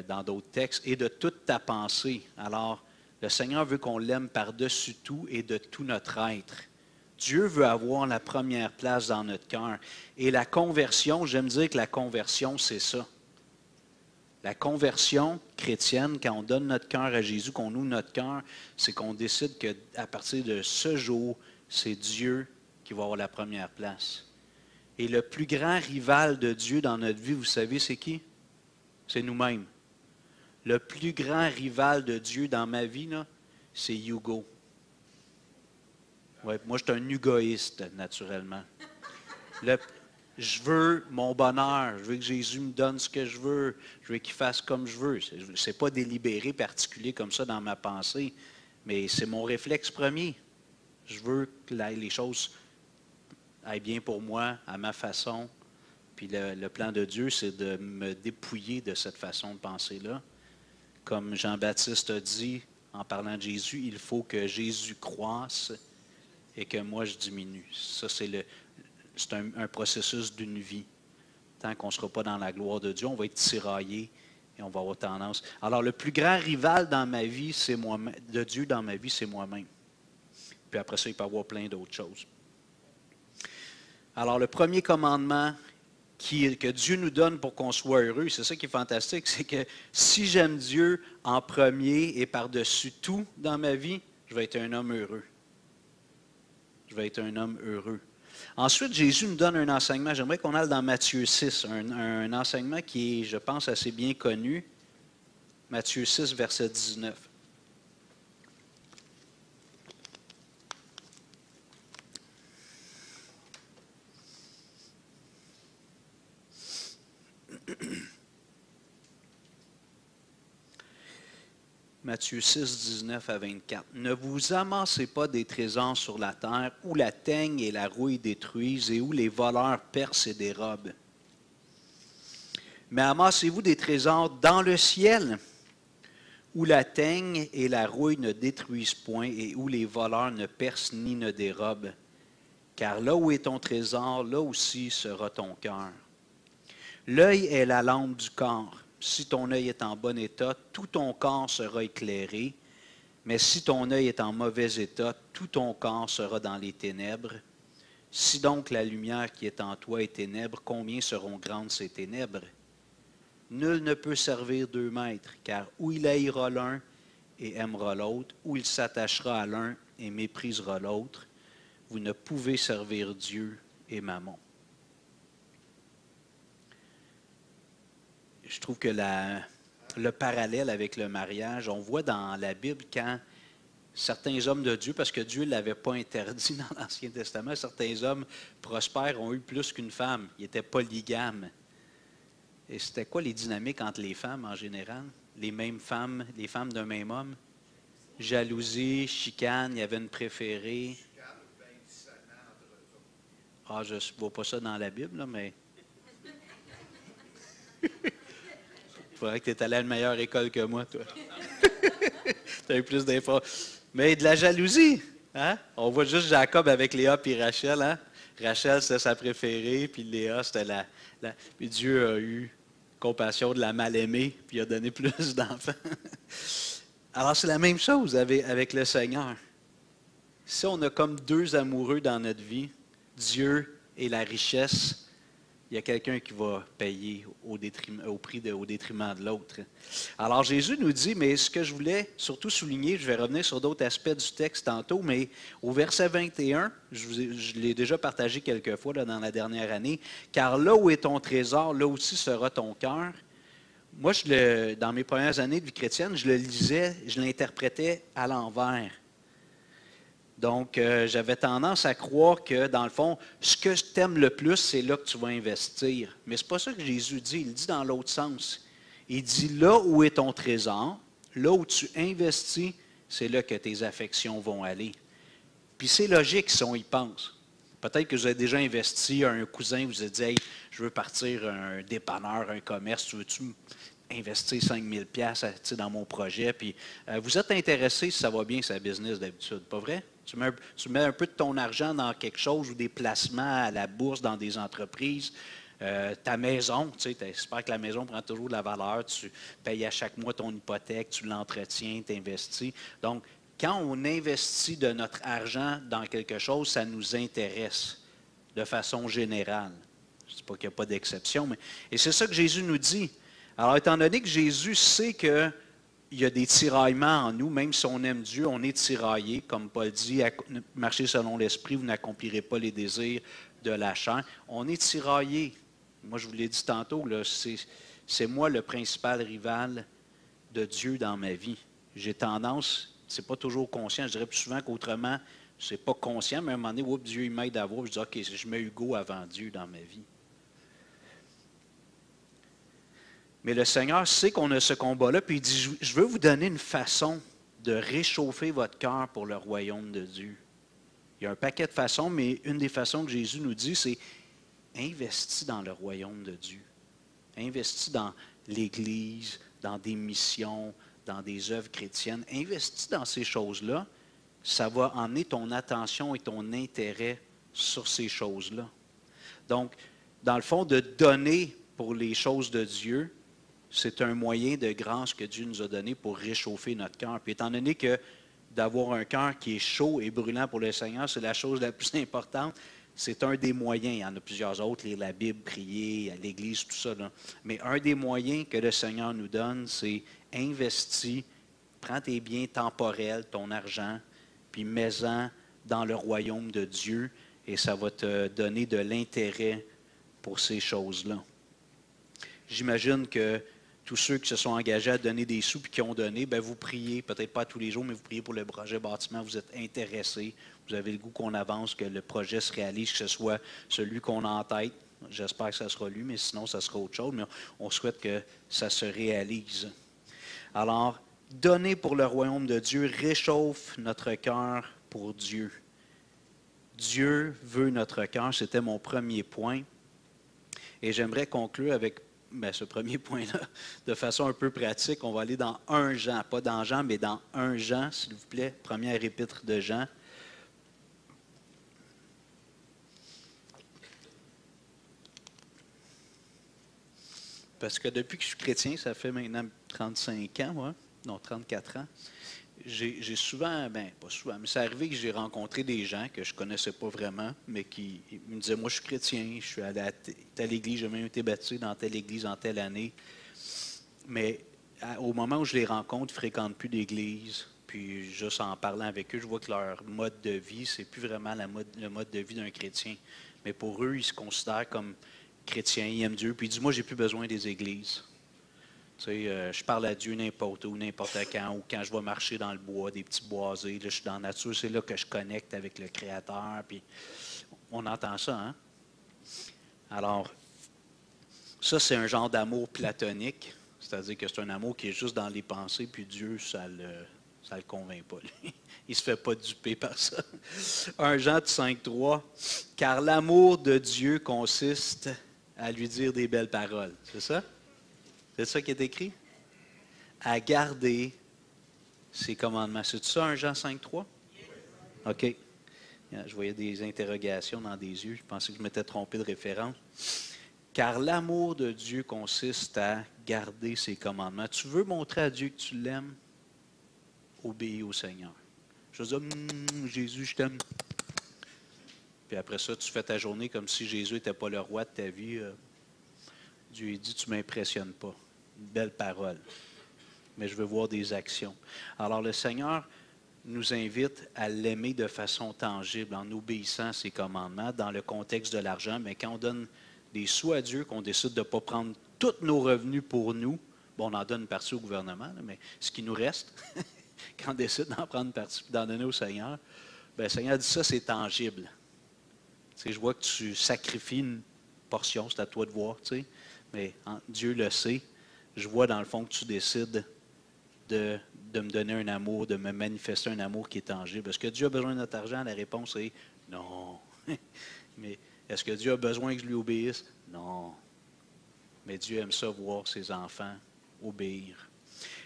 dans d'autres textes, et de toute ta pensée. Alors, le Seigneur veut qu'on l'aime par-dessus tout et de tout notre être. Dieu veut avoir la première place dans notre cœur. Et la conversion, j'aime dire que la conversion, c'est ça. La conversion chrétienne, quand on donne notre cœur à Jésus, qu'on ouvre notre cœur, c'est qu'on décide qu'à partir de ce jour, c'est Dieu qui va avoir la première place. Et le plus grand rival de Dieu dans notre vie, vous savez, c'est qui? C'est nous-mêmes. Le plus grand rival de Dieu dans ma vie, c'est Hugo. Ouais, moi, je suis un hugoïste, naturellement. Je veux mon bonheur. Je veux que Jésus me donne ce que je veux. Je veux qu'il fasse comme je veux. Ce n'est pas délibéré, particulier comme ça dans ma pensée, mais c'est mon réflexe premier. Je veux que les choses aillent bien pour moi, à ma façon. Puis le plan de Dieu, c'est de me dépouiller de cette façon de penser-là. Comme Jean-Baptiste a dit en parlant de Jésus, il faut que Jésus croisse et que moi je diminue. Ça, c'est un processus d'une vie. tant qu'on ne sera pas dans la gloire de Dieu, on va être tiraillé et on va avoir tendance. Alors, le plus grand rival dans ma vie, c'est moi-même, de Dieu dans ma vie, c'est moi-même. Puis après ça, il peut y avoir plein d'autres choses. Alors, le premier commandement que Dieu nous donne pour qu'on soit heureux, c'est ça qui est fantastique, c'est que si j'aime Dieu en premier et par-dessus tout dans ma vie, je vais être un homme heureux. Je vais être un homme heureux. Ensuite, Jésus nous donne un enseignement. J'aimerais qu'on aille dans Matthieu 6, un enseignement qui est, je pense, assez bien connu. Matthieu 6, verset 19. Matthieu 6, 19 à 24. Ne vous amassez pas des trésors sur la terre, où la teigne et la rouille détruisent et où les voleurs percent et dérobent. Mais amassez-vous des trésors dans le ciel, où la teigne et la rouille ne détruisent point et où les voleurs ne percent ni ne dérobent. Car là où est ton trésor, là aussi sera ton cœur. L'œil est la lampe du corps. Si ton œil est en bon état, tout ton corps sera éclairé. Mais si ton œil est en mauvais état, tout ton corps sera dans les ténèbres. Si donc la lumière qui est en toi est ténèbres, combien seront grandes ces ténèbres? Nul ne peut servir deux maîtres, car ou il haïra l'un et aimera l'autre, ou il s'attachera à l'un et méprisera l'autre. Vous ne pouvez servir Dieu et Mammon. Je trouve que le parallèle avec le mariage, on voit dans la Bible quand certains hommes de Dieu, parce que Dieu ne l'avait pas interdit dans l'Ancien Testament, certains hommes prospères ont eu plus qu'une femme. Ils étaient polygames. Et c'était quoi les dynamiques entre les femmes en général? Les mêmes femmes, les femmes d'un même homme? Jalousie, chicane, il y avait une préférée. Ah, je ne vois pas ça dans la Bible, là, mais... Il faudrait que tu aies allé à une meilleure école que moi, toi. Tu as eu plus d'infos. Mais de la jalousie. Hein? On voit juste Jacob avec Léa et Rachel. Hein? Rachel, c'était sa préférée, puis Léa, c'était Puis Dieu a eu compassion de la mal-aimée, puis il a donné plus d'enfants. Alors, c'est la même chose avec le Seigneur. Si on a comme deux amoureux dans notre vie, Dieu et la richesse, il y a quelqu'un qui va payer au détriment de l'autre. Alors Jésus nous dit, mais ce que je voulais surtout souligner, je vais revenir sur d'autres aspects du texte tantôt, mais au verset 21, je l'ai déjà partagé quelques fois là, dans la dernière année, car là où est ton trésor, là aussi sera ton cœur. Moi, dans mes premières années de vie chrétienne, je le lisais, je l'interprétais à l'envers. Donc, j'avais tendance à croire que, dans le fond, ce que tu aimes le plus, c'est là que tu vas investir. Mais ce n'est pas ça que Jésus dit. Il dit dans l'autre sens. Il dit, là où est ton trésor, là où tu investis, c'est là que tes affections vont aller. Puis c'est logique si on y pense. Peut-être que vous avez déjà investi, un cousin vous a dit, hey, je veux partir un dépanneur, un commerce, veux-tu investir 5 000 $ dans mon projet? Puis vous êtes intéressé si ça va bien, sa business d'habitude, pas vrai? Tu mets un peu de ton argent dans quelque chose ou des placements à la bourse dans des entreprises. Ta maison, tu espères que la maison prend toujours de la valeur. Tu payes à chaque mois ton hypothèque, tu l'entretiens, tu investis. Donc, quand on investit de notre argent dans quelque chose, ça nous intéresse de façon générale. Je ne dis pas qu'il n'y a pas d'exception, mais et c'est ça que Jésus nous dit. Alors, étant donné que Jésus sait que il y a des tiraillements en nous, même si on aime Dieu, on est tiraillé, comme Paul dit, marchez selon l'esprit, vous n'accomplirez pas les désirs de la chair. On est tiraillé. Moi, je vous l'ai dit tantôt, c'est moi le principal rival de Dieu dans ma vie. J'ai tendance, c'est pas toujours conscient, je dirais plus souvent qu'autrement, c'est pas conscient, mais à un moment donné, oups, Dieu il m'aide à voir, je dis, OK, je mets Hugo avant Dieu dans ma vie. Mais le Seigneur sait qu'on a ce combat-là, puis il dit, je veux vous donner une façon de réchauffer votre cœur pour le royaume de Dieu. Il y a un paquet de façons, mais une des façons que Jésus nous dit, c'est investis dans le royaume de Dieu. Investis dans l'Église, dans des missions, dans des œuvres chrétiennes. Investis dans ces choses-là, ça va emmener ton attention et ton intérêt sur ces choses-là. Donc, dans le fond, de donner pour les choses de Dieu, c'est un moyen de grâce que Dieu nous a donné pour réchauffer notre cœur. Puis étant donné que d'avoir un cœur qui est chaud et brûlant pour le Seigneur, c'est la chose la plus importante, c'est un des moyens. Il y en a plusieurs autres, lire la Bible, prier, à l'Église, tout ça. Là. Mais un des moyens que le Seigneur nous donne, c'est investis, prends tes biens temporels, ton argent, puis mets-en dans le royaume de Dieu, et ça va te donner de l'intérêt pour ces choses-là. J'imagine que tous ceux qui se sont engagés à donner des sous et qui ont donné, bien, vous priez, peut-être pas tous les jours, mais vous priez pour le projet bâtiment, vous êtes intéressés, vous avez le goût qu'on avance, que le projet se réalise, que ce soit celui qu'on a en tête. J'espère que ça sera lui, mais sinon, ça sera autre chose, mais on souhaite que ça se réalise. Alors, donner pour le royaume de Dieu réchauffe notre cœur pour Dieu. Dieu veut notre cœur, c'était mon premier point. Et j'aimerais conclure avec ce premier point-là de façon un peu pratique. On va aller dans 1 Jean, pas dans Jean, mais dans 1 Jean, s'il vous plaît, première épître de Jean. Parce que depuis que je suis chrétien, ça fait maintenant 35 ans, moi, non, 34 ans, j'ai souvent, pas souvent, mais c'est arrivé que j'ai rencontré des gens que je ne connaissais pas vraiment, mais qui me disaient, moi je suis chrétien, je suis allé à telle église, j'ai même été baptisé dans telle église en telle année. Mais au moment où je les rencontre, ils ne fréquentent plus d'église. Puis juste en parlant avec eux, je vois que leur mode de vie, c'est plus vraiment le mode de vie d'un chrétien. Mais pour eux, ils se considèrent comme chrétiens, ils aiment Dieu. Puis ils disent, moi, j'ai plus besoin des églises. Tu sais, je parle à Dieu n'importe où, n'importe quand, ou quand je vais marcher dans le bois, des petits boisés, là, je suis dans la nature, c'est là que je connecte avec le Créateur. Puis on entend ça, hein? Alors, ça, c'est un genre d'amour platonique, c'est-à-dire que c'est un amour qui est juste dans les pensées, puis Dieu, ça le convainc pas, lui. Il ne se fait pas duper par ça. 1 Jean 5,3, « Car l'amour de Dieu consiste à lui dire des belles paroles. » C'est ça? C'est ça qui est écrit? À garder ses commandements. C'est ça, 1 Jean 5,3? OK. Je voyais des interrogations dans des yeux. Je pensais que je m'étais trompé de référence. Car l'amour de Dieu consiste à garder ses commandements. Tu veux montrer à Dieu que tu l'aimes? Obéis au Seigneur. Je veux dire, Jésus, je t'aime. Puis après ça, tu fais ta journée comme si Jésus n'était pas le roi de ta vie. Dieu lui dit, tu ne m'impressionnes pas. Une belle parole. Mais je veux voir des actions. Alors le Seigneur nous invite à l'aimer de façon tangible, en obéissant à ses commandements, dans le contexte de l'argent. Mais quand on donne des sous à Dieu, qu'on décide de ne pas prendre tous nos revenus pour nous, bon, on en donne une partie au gouvernement, là, mais ce qui nous reste, quand on décide d'en prendre une partie et d'en donner au Seigneur, bien, le Seigneur dit ça, c'est tangible. Tu sais, je vois que tu sacrifies une portion, c'est à toi de voir, tu sais, mais Dieu le sait. Je vois dans le fond que tu décides de me donner un amour, de me manifester un amour qui est tangible. Est-ce que Dieu a besoin de notre argent? La réponse est non. Mais est-ce que Dieu a besoin que je lui obéisse? Non. Mais Dieu aime ça voir ses enfants obéir.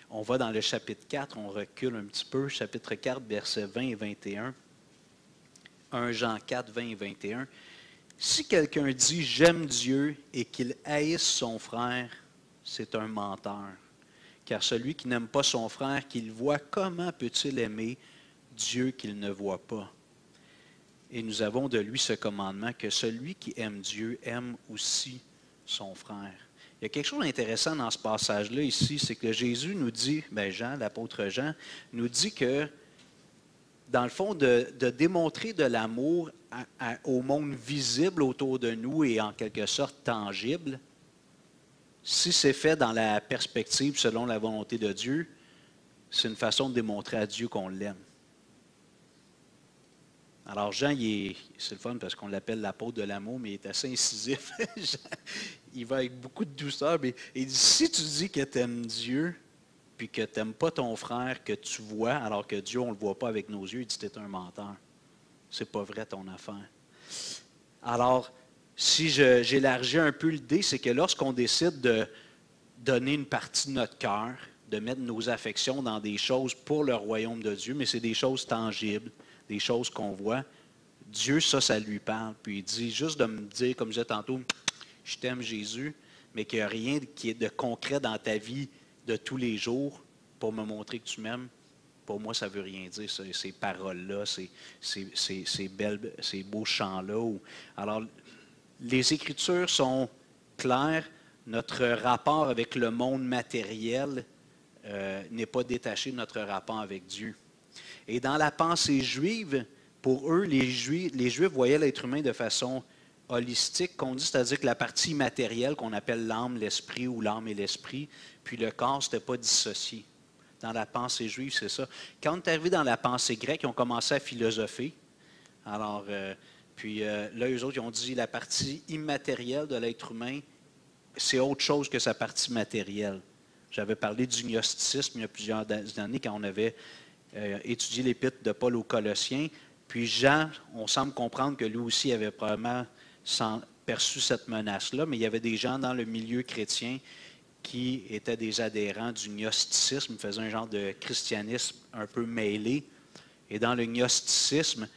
On va dans le chapitre 4, on recule un petit peu, chapitre 4, versets 20 et 21. 1 Jean 4, 20 et 21. Si quelqu'un dit « J'aime Dieu » et qu'il haïsse son frère, c'est un menteur. Car celui qui n'aime pas son frère qu'il voit, comment peut-il aimer Dieu qu'il ne voit pas? Et nous avons de lui ce commandement que celui qui aime Dieu aime aussi son frère. Il y a quelque chose d'intéressant dans ce passage-là ici, c'est que Jésus nous dit, Jean, l'apôtre Jean, nous dit que, dans le fond, de démontrer de l'amour au monde visible autour de nous et en quelque sorte tangible, si c'est fait dans la perspective selon la volonté de Dieu, c'est une façon de démontrer à Dieu qu'on l'aime. Alors Jean, c'est le fun parce qu'on l'appelle l'apôtre de l'amour, mais il est assez incisif. Il va avec beaucoup de douceur, mais il dit, si tu dis que tu aimes Dieu, puis que tu n'aimes pas ton frère que tu vois, alors que Dieu, on ne le voit pas avec nos yeux, il dit, tu es un menteur. C'est pas vrai ton affaire. Alors, si j'élargis un peu l'idée, c'est que lorsqu'on décide de donner une partie de notre cœur, de mettre nos affections dans des choses pour le royaume de Dieu, mais c'est des choses tangibles, des choses qu'on voit, Dieu, ça lui parle. Puis il dit juste de me dire, comme je disais tantôt, je t'aime Jésus, mais qu'il n'y a rien qui est de concret dans ta vie de tous les jours pour me montrer que tu m'aimes, pour moi, ça ne veut rien dire, ces paroles-là, ces beaux chants-là. Alors, les Écritures sont claires. Notre rapport avec le monde matériel n'est pas détaché de notre rapport avec Dieu. Et dans la pensée juive, pour eux, les Juifs voyaient l'être humain de façon holistique, qu'on dit, c'est-à-dire que la partie matérielle qu'on appelle l'âme, l'esprit ou l'âme et l'esprit, puis le corps, ce n'était pas dissocié. Dans la pensée juive, c'est ça. Quand on est arrivé dans la pensée grecque, ils ont commencé à philosopher. Alors, là, eux autres, ils ont dit la partie immatérielle de l'être humain, c'est autre chose que sa partie matérielle. J'avais parlé du gnosticisme il y a plusieurs années quand on avait étudié l'épître de Paul aux Colossiens. Puis Jean, on semble comprendre que lui aussi avait probablement perçu cette menace-là, mais il y avait des gens dans le milieu chrétien qui étaient des adhérents du gnosticisme, ils faisaient un genre de christianisme un peu mêlé. Et dans le gnosticisme,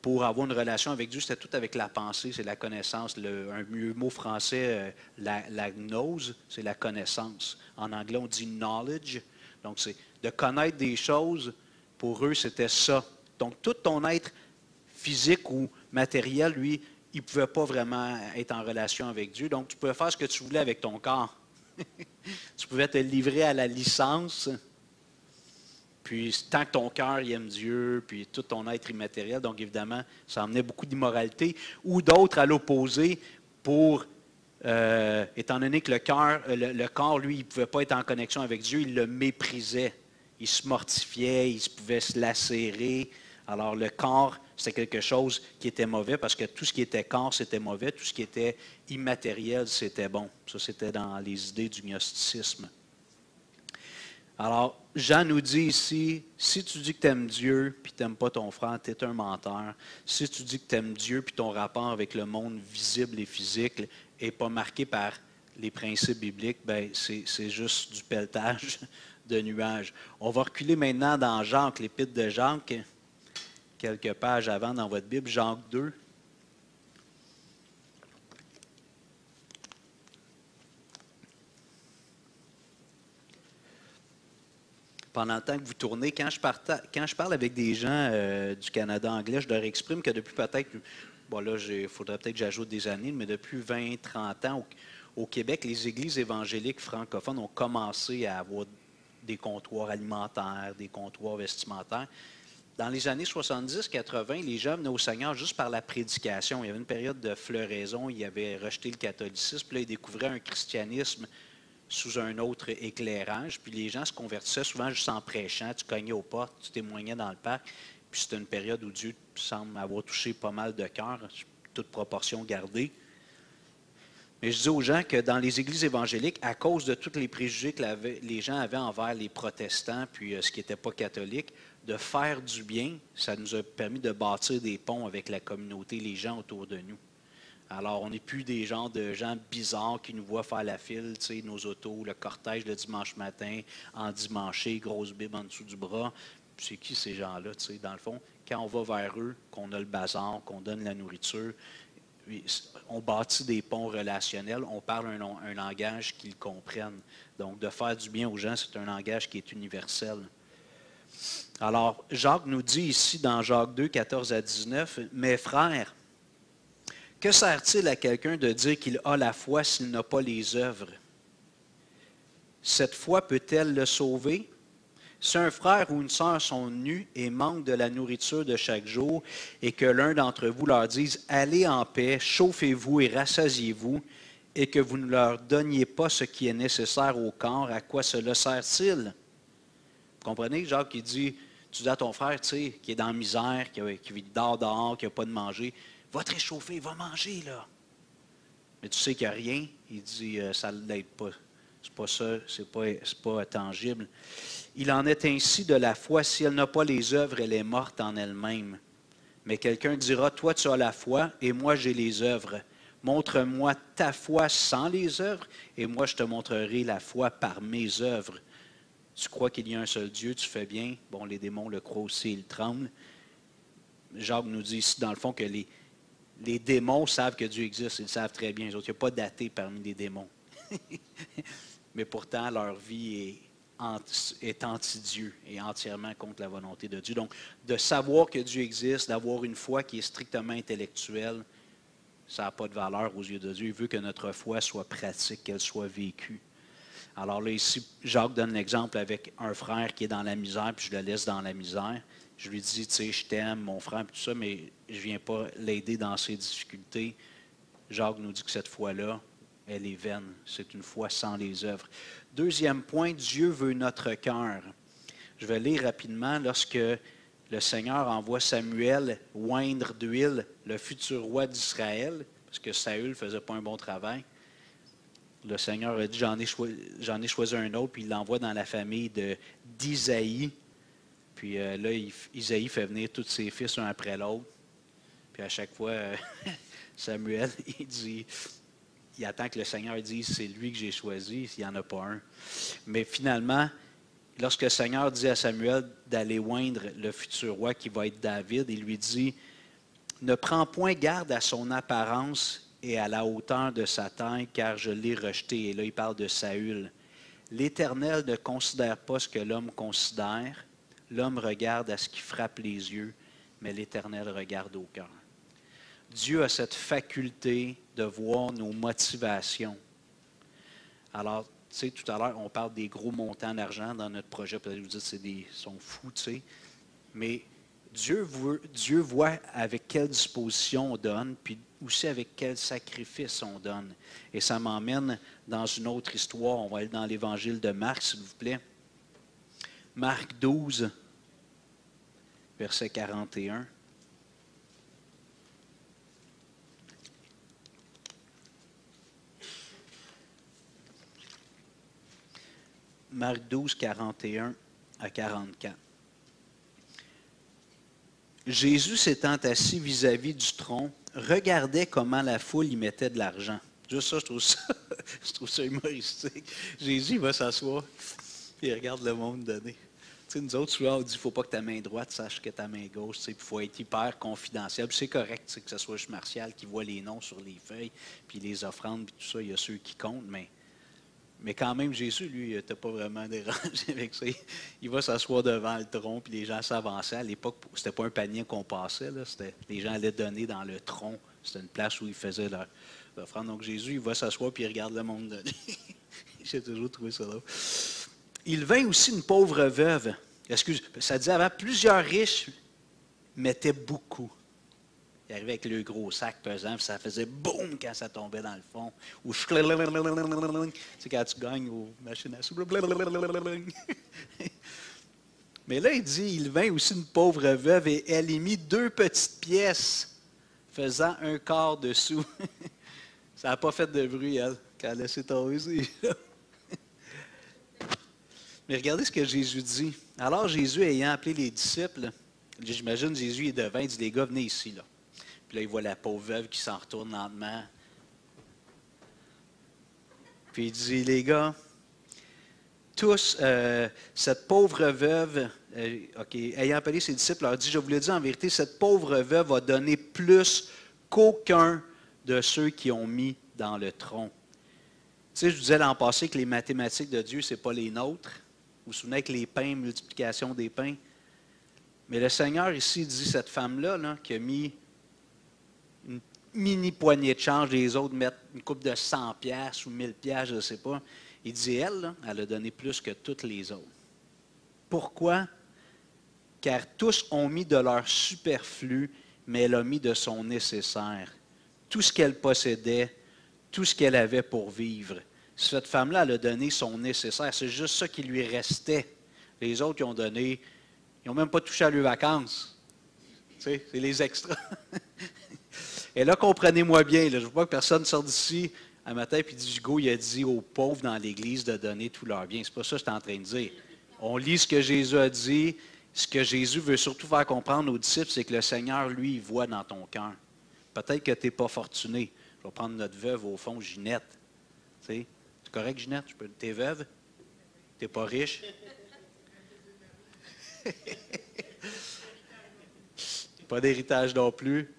pour avoir une relation avec Dieu, c'était tout avec la pensée, c'est la connaissance. Un mot français, la gnose, c'est la connaissance. En anglais, on dit knowledge. Donc, c'est de connaître des choses. Pour eux, c'était ça. Donc, tout ton être physique ou matériel, lui, il ne pouvait pas vraiment être en relation avec Dieu. Donc, tu pouvais faire ce que tu voulais avec ton corps. Tu pouvais te livrer à la licence. Puis, tant que ton cœur aime Dieu, puis tout ton être immatériel, donc évidemment, ça emmenait beaucoup d'immoralité. Ou d'autres, à l'opposé, étant donné que le corps, lui, il ne pouvait pas être en connexion avec Dieu, il le méprisait. Il se mortifiait, il pouvait se lacérer. Alors, le corps, c'était quelque chose qui était mauvais parce que tout ce qui était corps, c'était mauvais. Tout ce qui était immatériel, c'était bon. Ça, c'était dans les idées du gnosticisme. Alors, Jean nous dit ici, si tu dis que tu aimes Dieu puis tu n'aimes pas ton frère, tu es un menteur. Si tu dis que tu aimes Dieu puis ton rapport avec le monde visible et physique n'est pas marqué par les principes bibliques, ben c'est juste du pelletage de nuages. On va reculer maintenant dans Jacques, l'épître de Jacques, quelques pages avant dans votre Bible, Jacques 2. Pendant le temps que vous tournez, quand je parle avec des gens du Canada anglais, je leur exprime que depuis peut-être, bon là, il faudrait peut-être que j'ajoute des années, mais depuis 20, 30 ans, au Québec, les églises évangéliques francophones ont commencé à avoir des comptoirs alimentaires, des comptoirs vestimentaires. Dans les années 70-80, les gens venaient au Seigneur juste par la prédication. Il y avait une période de floraison, ils avaient rejeté le catholicisme, puis là, ils découvraient un christianisme sous un autre éclairage. Puis les gens se convertissaient souvent juste en prêchant. Tu cognais aux portes, tu témoignais dans le parc. Puis c'était une période où Dieu semble avoir touché pas mal de cœurs, toute proportion gardée. Mais je dis aux gens que dans les églises évangéliques, à cause de tous les préjugés que les gens avaient envers les protestants, puis ce qui n'était pas catholique, de faire du bien, ça nous a permis de bâtir des ponts avec la communauté, les gens autour de nous. Alors, on n'est plus des genres de gens bizarres qui nous voient faire la file, tu sais, nos autos, le cortège le dimanche matin, endimanché, grosse bible en dessous du bras. C'est qui ces gens-là, tu sais, dans le fond? Quand on va vers eux, qu'on a le bazar, qu'on donne la nourriture, on bâtit des ponts relationnels, on parle un langage qu'ils comprennent. Donc, de faire du bien aux gens, c'est un langage qui est universel. Alors, Jacques nous dit ici, dans Jacques 2, 14 à 19, « Mes frères, que sert-il à quelqu'un de dire qu'il a la foi s'il n'a pas les œuvres? Cette foi peut-elle le sauver? Si un frère ou une sœur sont nus et manquent de la nourriture de chaque jour, et que l'un d'entre vous leur dise, allez en paix, chauffez-vous et rassasiez-vous, et que vous ne leur donniez pas ce qui est nécessaire au corps, à quoi cela sert-il? » Vous comprenez? Jacques qui dit, tu dis à ton frère, tu sais, qui est dans la misère, qui dort dehors, qui n'a pas de manger, va te réchauffer, va manger, là. Mais tu sais qu'il n'y a rien. Il dit, ça ne l'aide pas. C'est pas ça, c'est pas tangible. Il en est ainsi de la foi. Si elle n'a pas les œuvres, elle est morte en elle-même. Mais quelqu'un dira, toi tu as la foi et moi j'ai les œuvres. Montre-moi ta foi sans les œuvres et moi je te montrerai la foi par mes œuvres. Tu crois qu'il y a un seul Dieu, tu fais bien. Bon, les démons le croient aussi, ils tremblent. Jacques nous dit ici, dans le fond, que Les démons savent que Dieu existe, ils le savent très bien. Les autres, il n'y a pas d'athées parmi les démons. Mais pourtant, leur vie est anti-Dieu et entièrement contre la volonté de Dieu. Donc, de savoir que Dieu existe, d'avoir une foi qui est strictement intellectuelle, ça n'a pas de valeur aux yeux de Dieu. Il veut que notre foi soit pratique, qu'elle soit vécue. Alors là, ici, Jacques donne l'exemple avec un frère qui est dans la misère, puis je le laisse dans la misère. Je lui dis, tu sais, je t'aime, mon frère, puis tout ça, mais je ne viens pas l'aider dans ses difficultés. Jacques nous dit que cette foi-là, elle est vaine. C'est une foi sans les œuvres. Deuxième point, Dieu veut notre cœur. Je vais lire rapidement. Lorsque le Seigneur envoie Samuel oindre d'huile le futur roi d'Israël, parce que Saül ne faisait pas un bon travail, le Seigneur a dit, j'en ai choisi un autre, puis il l'envoie dans la famille d'Isaïe. Puis là, Isaïe fait venir tous ses fils un après l'autre. Puis à chaque fois, Samuel, il attend que le Seigneur dise, c'est lui que j'ai choisi, s'il n'y en a pas un. Mais finalement, lorsque le Seigneur dit à Samuel d'aller oindre le futur roi qui va être David, il lui dit, ne prends point garde à son apparence et à la hauteur de sa taille, car je l'ai rejeté. Et là, il parle de Saül. L'Éternel ne considère pas ce que l'homme considère. L'homme regarde à ce qui frappe les yeux, mais l'Éternel regarde au cœur. Dieu a cette faculté de voir nos motivations. Alors, tu sais, tout à l'heure, on parle des gros montants d'argent dans notre projet. Peut-être que vous dites qu'ils sont fous, tu sais. Mais Dieu voit avec quelle disposition on donne, puis aussi avec quel sacrifice on donne. Et ça m'emmène dans une autre histoire. On va aller dans l'Évangile de Marc, s'il vous plaît. Marc 12, verset 41. Marc 12, 41 à 44. Jésus s'étant assis vis-à-vis du tronc, regardait comment la foule y mettait de l'argent. Juste ça, je trouve ça humoristique. Jésus, il va s'asseoir, et il regarde le monde donner. Tu sais, nous autres, souvent, on dit qu'il ne faut pas que ta main droite sache que ta main gauche, tu sais, puis il faut être hyper confidentiel. C'est correct, tu sais, que ce soit juste Martial qui voit les noms sur les feuilles, puis les offrandes, puis tout ça, il y a ceux qui comptent, mais quand même, Jésus, lui, il n'était pas vraiment dérangé avec ça. Il va s'asseoir devant le tronc, puis les gens s'avançaient. À l'époque, c'était pas un panier qu'on passait, là, les gens allaient donner dans le tronc. C'était une place où ils faisaient leur offrande. Donc Jésus, il va s'asseoir, puis il regarde le monde donner. J'ai toujours trouvé ça là. Il vint aussi une pauvre veuve. Ça disait avant, plusieurs riches mettaient beaucoup. Il arrivait avec le gros sac pesant, puis ça faisait boum quand ça tombait dans le fond. Ou tu sais, quand tu gagnes aux machines à sous. Mais là, il dit, il vint aussi une pauvre veuve et elle y mit 2 petites pièces, faisant un quart de sou. Ça n'a pas fait de bruit, elle, quand elle a laissé tomber. Mais regardez ce que Jésus dit. Alors Jésus, ayant appelé les disciples, j'imagine Jésus est devant, il dit, les gars, venez ici, là. Puis là, il voit la pauvre veuve qui s'en retourne lentement. Puis il dit, les gars, tous, cette pauvre veuve, ayant appelé ses disciples, leur dit, je vous le dis en vérité, cette pauvre veuve a donné plus qu'aucun de ceux qui ont mis dans le tronc. Tu sais, je vous disais l'an passé que les mathématiques de Dieu, ce n'est pas les nôtres. Vous vous souvenez avec les pains, multiplication des pains. Mais le Seigneur ici dit, cette femme-là, là, qui a mis une mini poignée de change, les autres mettent une coupe de 100 piastres ou 1000 piastres, je ne sais pas. Il dit, elle, là, elle a donné plus que toutes les autres. Pourquoi? Car tous ont mis de leur superflu, mais elle a mis de son nécessaire. Tout ce qu'elle possédait, tout ce qu'elle avait pour vivre. Cette femme-là, elle a donné son nécessaire. C'est juste ça qui lui restait. Les autres, ils ont donné, ils n'ont même pas touché à leurs vacances. Tu sais, c'est les extras. Et là, comprenez-moi bien, là, je ne veux pas que personne sorte d'ici un matin et dise, Hugo, il a dit aux pauvres dans l'Église de donner tout leur bien. C'est pas ça que je suis en train de dire. On lit ce que Jésus a dit. Ce que Jésus veut surtout faire comprendre aux disciples, c'est que le Seigneur, lui, il voit dans ton cœur. Peut-être que tu n'es pas fortuné. Je vais prendre notre veuve au fond, Ginette. Tu sais, c'est correct, Ginette? Tu es veuve? Tu n'es pas riche? Pas d'héritage non plus.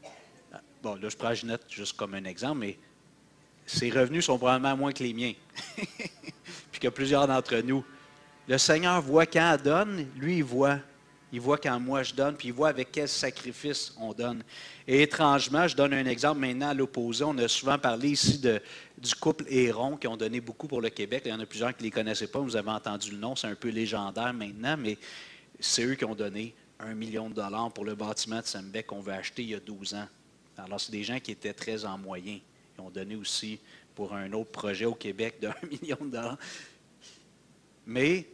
bon, là, je prends Ginette juste comme un exemple, mais ses revenus sont probablement moins que les miens. Puis que plusieurs d'entre nous. Le Seigneur voit quand elle donne, lui, il voit. Il voit quand moi je donne, puis il voit avec quel sacrifice on donne. Et étrangement, je donne un exemple maintenant à l'opposé. On a souvent parlé ici du couple Héron qui ont donné beaucoup pour le Québec. Il y en a plusieurs qui ne les connaissaient pas. Vous avez entendu le nom, c'est un peu légendaire maintenant, mais c'est eux qui ont donné 1 million de dollars pour le bâtiment de Sembec qu'on veut acheter il y a 12 ans. Alors, c'est des gens qui étaient très en moyen. Ils ont donné aussi pour un autre projet au Québec de 1 million de dollars. Mais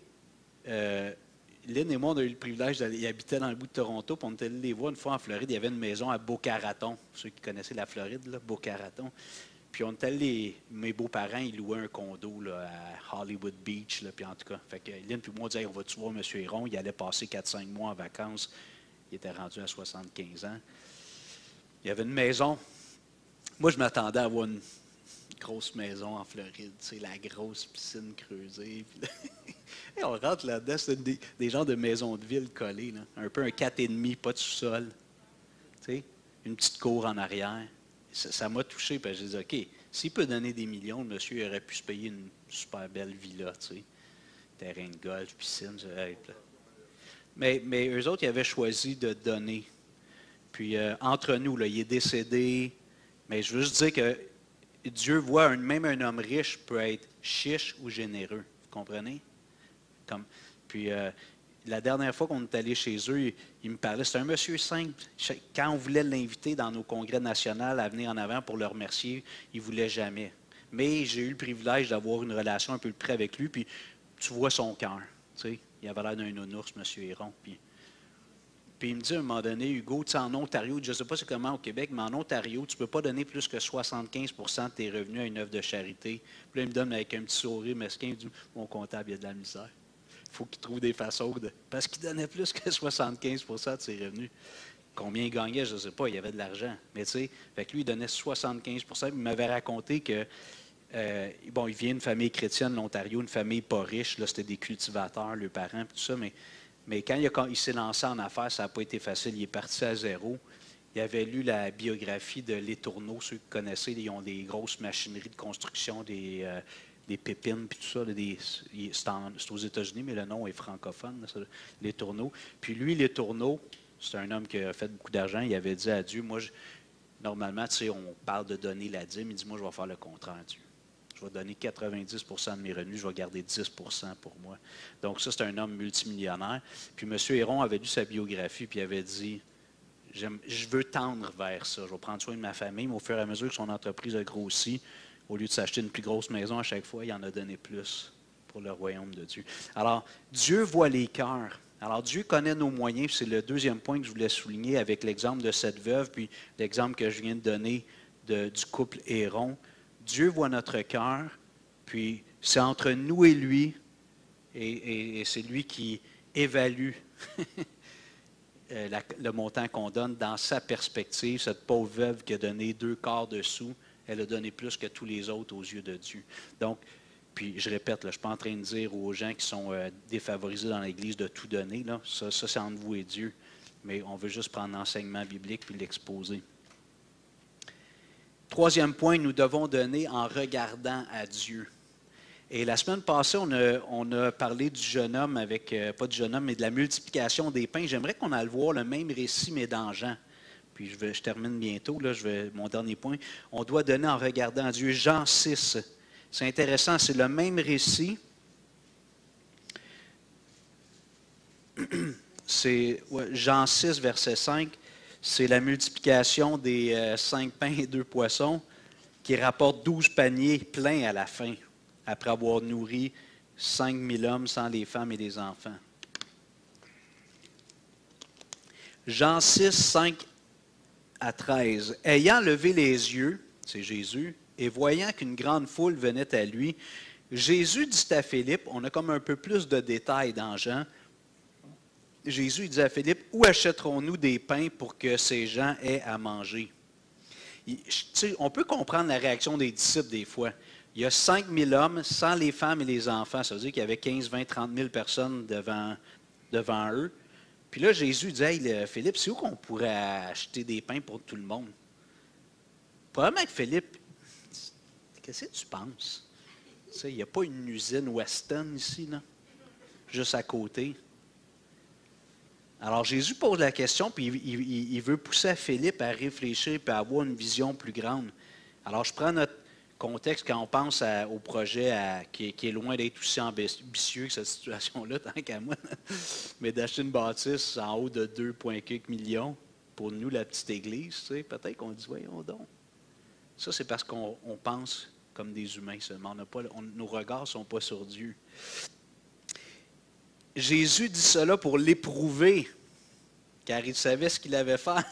Lynn et moi, on a eu le privilège d'aller habiter dans le bout de Toronto, puis on était allé les voir une fois en Floride. Il y avait une maison à Boca Raton. Ceux qui connaissaient la Floride, là, Boca Raton. Puis on était allé, mes beaux-parents, ils louaient un condo là, à Hollywood Beach. Là, puis en tout cas, fait que Lynn et moi, on disait, on va-tu voir M. Héron? Il allait passer 4-5 mois en vacances. Il était rendu à 75 ans. Il y avait une maison. Moi, je m'attendais à avoir une grosse maison en Floride, c'est la grosse piscine creusée. Et on rentre là-dedans, c'est des genres de maisons de ville collées, là. Un peu un 4,5, pas de sous-sol. Une petite cour en arrière. Ça m'a touché, puis j'ai dit, OK, s'il peut donner des millions, le monsieur aurait pu se payer une super belle villa, terrain de golf, piscine. Mais eux autres, ils avaient choisi de donner. Puis entre nous, là, il est décédé, mais je veux juste dire que Dieu voit même un homme riche peut être chiche ou généreux. Vous comprenez? Puis la dernière fois qu'on est allé chez eux, il me parlait, c'est un monsieur simple. Quand on voulait l'inviter dans nos congrès nationaux à venir en avant pour le remercier, il ne voulait jamais. Mais j'ai eu le privilège d'avoir une relation un peu plus près avec lui, puis tu vois son cœur. Il avait l'air d'un nounours, M. Héron. Puis il me dit à un moment donné, Hugo, en Ontario, je ne sais pas c'est comment au Québec, mais en Ontario, tu ne peux pas donner plus que 75 de tes revenus à une œuvre de charité. Puis là, il me donne avec un petit sourire mesquin, il dit, mon comptable, il y a de la misère. Il faut qu'il trouve des façons de... Parce qu'il donnait plus que 75 de ses revenus. Combien il gagnait, je ne sais pas, il y avait de l'argent. Mais tu sais, fait que lui, il donnait 75 il m'avait raconté que, bon, il vient d'une famille chrétienne, l'Ontario, une famille pas riche, là, c'était des cultivateurs, leurs parents, tout ça, mais quand il s'est lancé en affaires, ça n'a pas été facile. Il est parti à zéro. Il avait lu la biographie de Letourneau. Ceux qui connaissent, ils ont des grosses machineries de construction, des pépines, puis tout ça. C'est aux États-Unis, mais le nom est francophone, Letourneau. Puis lui, Letourneau, c'est un homme qui a fait beaucoup d'argent. Il avait dit à Dieu, moi, normalement, tu sais, on parle de donner la dîme. Il dit, moi, je vais faire le contraire, Dieu. Je vais donner 90 de mes revenus, je vais garder 10 pour moi. Donc ça, c'est un homme multimillionnaire. Puis M. Héron avait lu sa biographie, puis il avait dit, je veux tendre vers ça. Je vais prendre soin de ma famille, mais au fur et à mesure que son entreprise a grossi, au lieu de s'acheter une plus grosse maison à chaque fois, il en a donné plus pour le royaume de Dieu. Alors, Dieu voit les cœurs. Alors, Dieu connaît nos moyens, puis c'est le deuxième point que je voulais souligner avec l'exemple de cette veuve, puis l'exemple que je viens de donner du couple Héron. Dieu voit notre cœur, puis c'est entre nous et lui, et c'est lui qui évalue le montant qu'on donne dans sa perspective. Cette pauvre veuve qui a donné 2 quarts de sous, elle a donné plus que tous les autres aux yeux de Dieu. Donc, puis je répète, là, je ne suis pas en train de dire aux gens qui sont défavorisés dans l'Église de tout donner. Là. Ça c'est entre vous et Dieu. Mais on veut juste prendre l'enseignement biblique puis l'exposer. Troisième point, nous devons donner en regardant à Dieu. Et la semaine passée, on a parlé du jeune homme avec, pas du jeune homme, mais de la multiplication des pains. J'aimerais qu'on aille voir le même récit, mais dans Jean. Puis je termine bientôt, là, mon dernier point. On doit donner en regardant à Dieu. Jean 6. C'est intéressant, c'est le même récit. C'est Jean 6, verset 5. C'est la multiplication des 5 pains et 2 poissons qui rapporte 12 paniers pleins à la fin, après avoir nourri 5 000 hommes sans les femmes et les enfants. Jean 6, 5 à 13. Ayant levé les yeux, c'est Jésus, et voyant qu'une grande foule venait à lui, Jésus dit à Philippe, on a comme un peu plus de détails dans Jean, Jésus dit à Philippe, où achèterons-nous des pains pour que ces gens aient à manger? On peut comprendre la réaction des disciples des fois. Il y a 5 000 hommes sans les femmes et les enfants. Ça veut dire qu'il y avait 15, 20, 30 000 personnes devant eux. Puis là, Jésus dit, hey, Philippe, c'est où qu'on pourrait acheter des pains pour tout le monde? Probablement que Philippe, qu'est-ce que tu penses? Tu sais, il n'y a pas une usine Weston ici, là, juste à côté. Alors Jésus pose la question, puis il veut pousser à Philippe à réfléchir et à avoir une vision plus grande. Alors je prends notre contexte quand on pense au projet qui est loin d'être aussi ambitieux que cette situation-là, tant qu'à moi, mais d'acheter une bâtisse en haut de 2,4 millions pour nous, la petite église, tu sais, peut-être qu'on dit, voyons donc. Ça, c'est parce qu'on pense comme des humains seulement. Nos regards ne sont pas sur Dieu. Jésus dit cela pour l'éprouver, car il savait ce qu'il avait fait.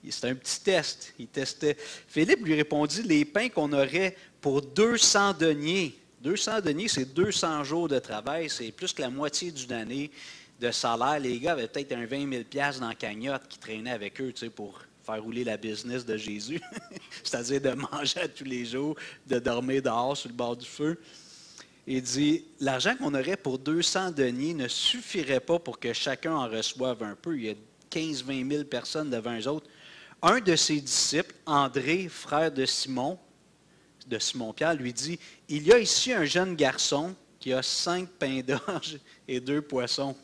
C'était un petit test. Il testait. Philippe lui répondit, les pains qu'on aurait pour 200 deniers. 200 deniers, c'est 200 jours de travail. C'est plus que la moitié d'une année de salaire. Les gars avaient peut-être un 20 000 $ dans la cagnotte qui traînait avec eux, tu sais, pour faire rouler la business de Jésus. C'est-à-dire de manger à tous les jours, de dormir dehors sur le bord du feu. Il dit, l'argent qu'on aurait pour 200 deniers ne suffirait pas pour que chacun en reçoive un peu. Il y a 15-20 000 personnes devant eux autres. Un de ses disciples, André, frère de Simon-Pierre, lui dit, il y a ici un jeune garçon qui a 5 pains d'orge et 2 poissons.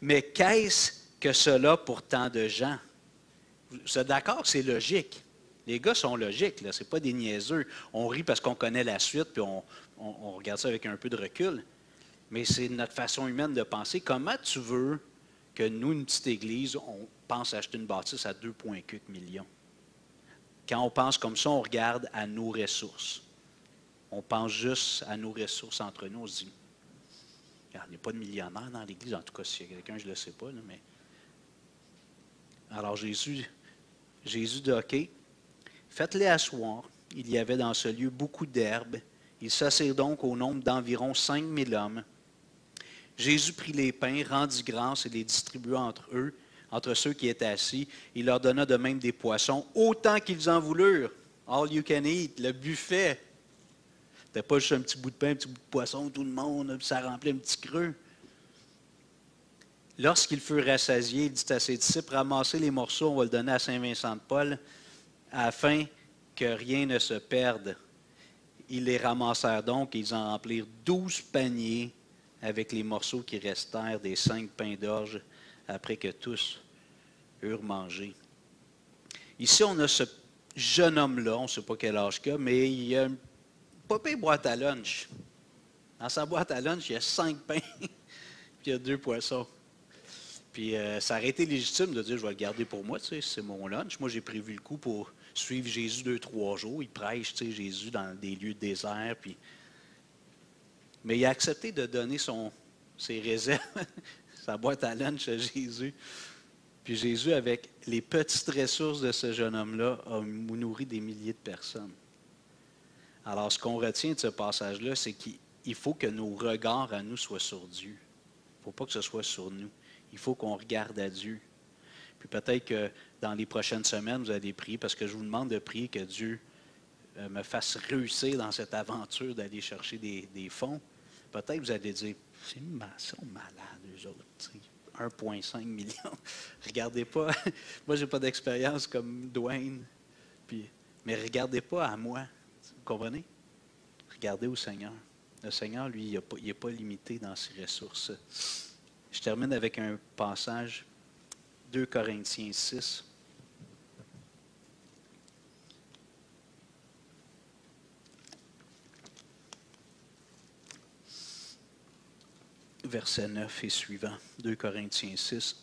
Mais qu'est-ce que cela pour tant de gens? Vous êtes d'accord? C'est logique. Les gars sont logiques, ce n'est pas des niaiseux. On rit parce qu'on connaît la suite, puis on regarde ça avec un peu de recul. Mais c'est notre façon humaine de penser. Comment tu veux que nous, une petite église, on pense acheter une bâtisse à 2,4 millions? Quand on pense comme ça, on regarde à nos ressources. On pense juste à nos ressources entre nous. On se dit, il n'y a pas de millionnaires dans l'église. En tout cas, s'il y a quelqu'un, je ne le sais pas. Là, mais... Alors Jésus dit, OK, faites-les asseoir. Il y avait dans ce lieu beaucoup d'herbes. Ils s'assirent donc au nombre d'environ 5 000 hommes. Jésus prit les pains, rendit grâce et les distribua entre eux, entre ceux qui étaient assis. Il leur donna de même des poissons, autant qu'ils en voulurent. All you can eat, le buffet. C'était pas juste un petit bout de pain, un petit bout de poisson, tout le monde, puis ça remplit un petit creux. Lorsqu'ils furent rassasiés, il dit à ses disciples, ramassez les morceaux, on va le donner à Saint Vincent de Paul, afin que rien ne se perde. Ils les ramassèrent donc et ils en remplirent 12 paniers avec les morceaux qui restèrent des 5 pains d'orge après que tous eurent mangé. Ici, on a ce jeune homme-là, on ne sait pas quel âge qu'il a, mais il a une pas pire boîte à lunch. Dans sa boîte à lunch, il y a 5 pains puis il y a 2 poissons. Puis ça aurait été légitime de dire, je vais le garder pour moi, tu sais, c'est mon lunch. Moi, j'ai prévu le coup pour suivre Jésus 2-3 jours. Il prêche, tu sais, Jésus dans des lieux de désert. Puis... Mais il a accepté de donner ses réserves, sa boîte à lunch à Jésus. Puis Jésus, avec les petites ressources de ce jeune homme-là, a nourri des milliers de personnes. Alors, ce qu'on retient de ce passage-là, c'est qu'il faut que nos regards à nous soient sur Dieu. Il ne faut pas que ce soit sur nous. Il faut qu'on regarde à Dieu. Puis peut-être que dans les prochaines semaines, vous allez prier, parce que je vous demande de prier que Dieu me fasse réussir dans cette aventure d'aller chercher des fonds. Peut-être que vous allez dire, c'est malade, eux autres. 1,5 million. Regardez pas. Moi, je n'ai pas d'expérience comme Dwayne. Mais regardez pas à moi. Vous comprenez? Regardez au Seigneur. Le Seigneur, lui, il n'est pas limité dans ses ressources. Je termine avec un passage, 2 Corinthiens 6. Verset 9 et suivant, 2 Corinthiens 6.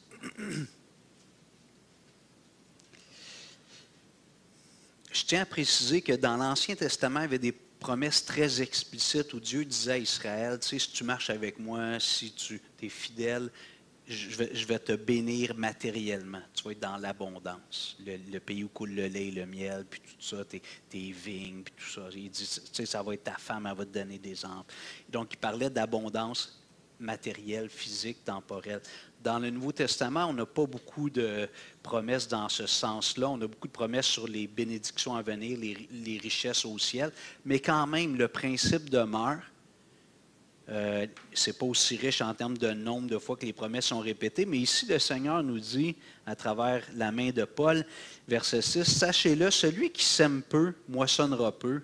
Je tiens à préciser que dans l'Ancien Testament, il y avait des promesses très explicites où Dieu disait à Israël, tu sais, si tu marches avec moi, si tu es fidèle, je vais te bénir matériellement. Tu vas être dans l'abondance. Le pays où coule le lait et le miel, puis tout ça, tes vignes, puis tout ça. Il dit, tu sais, ça va être ta femme, elle va te donner des enfants. Donc, il parlait d'abondance matérielle, physique, temporelle. Dans le Nouveau Testament, on n'a pas beaucoup de promesses dans ce sens-là. On a beaucoup de promesses sur les bénédictions à venir, les richesses au ciel. Mais quand même, le principe demeure. Ce n'est pas aussi riche en termes de nombre de fois que les promesses sont répétées, mais ici, le Seigneur nous dit, à travers la main de Paul, verset 6, « Sachez-le, celui qui sème peu, moissonnera peu,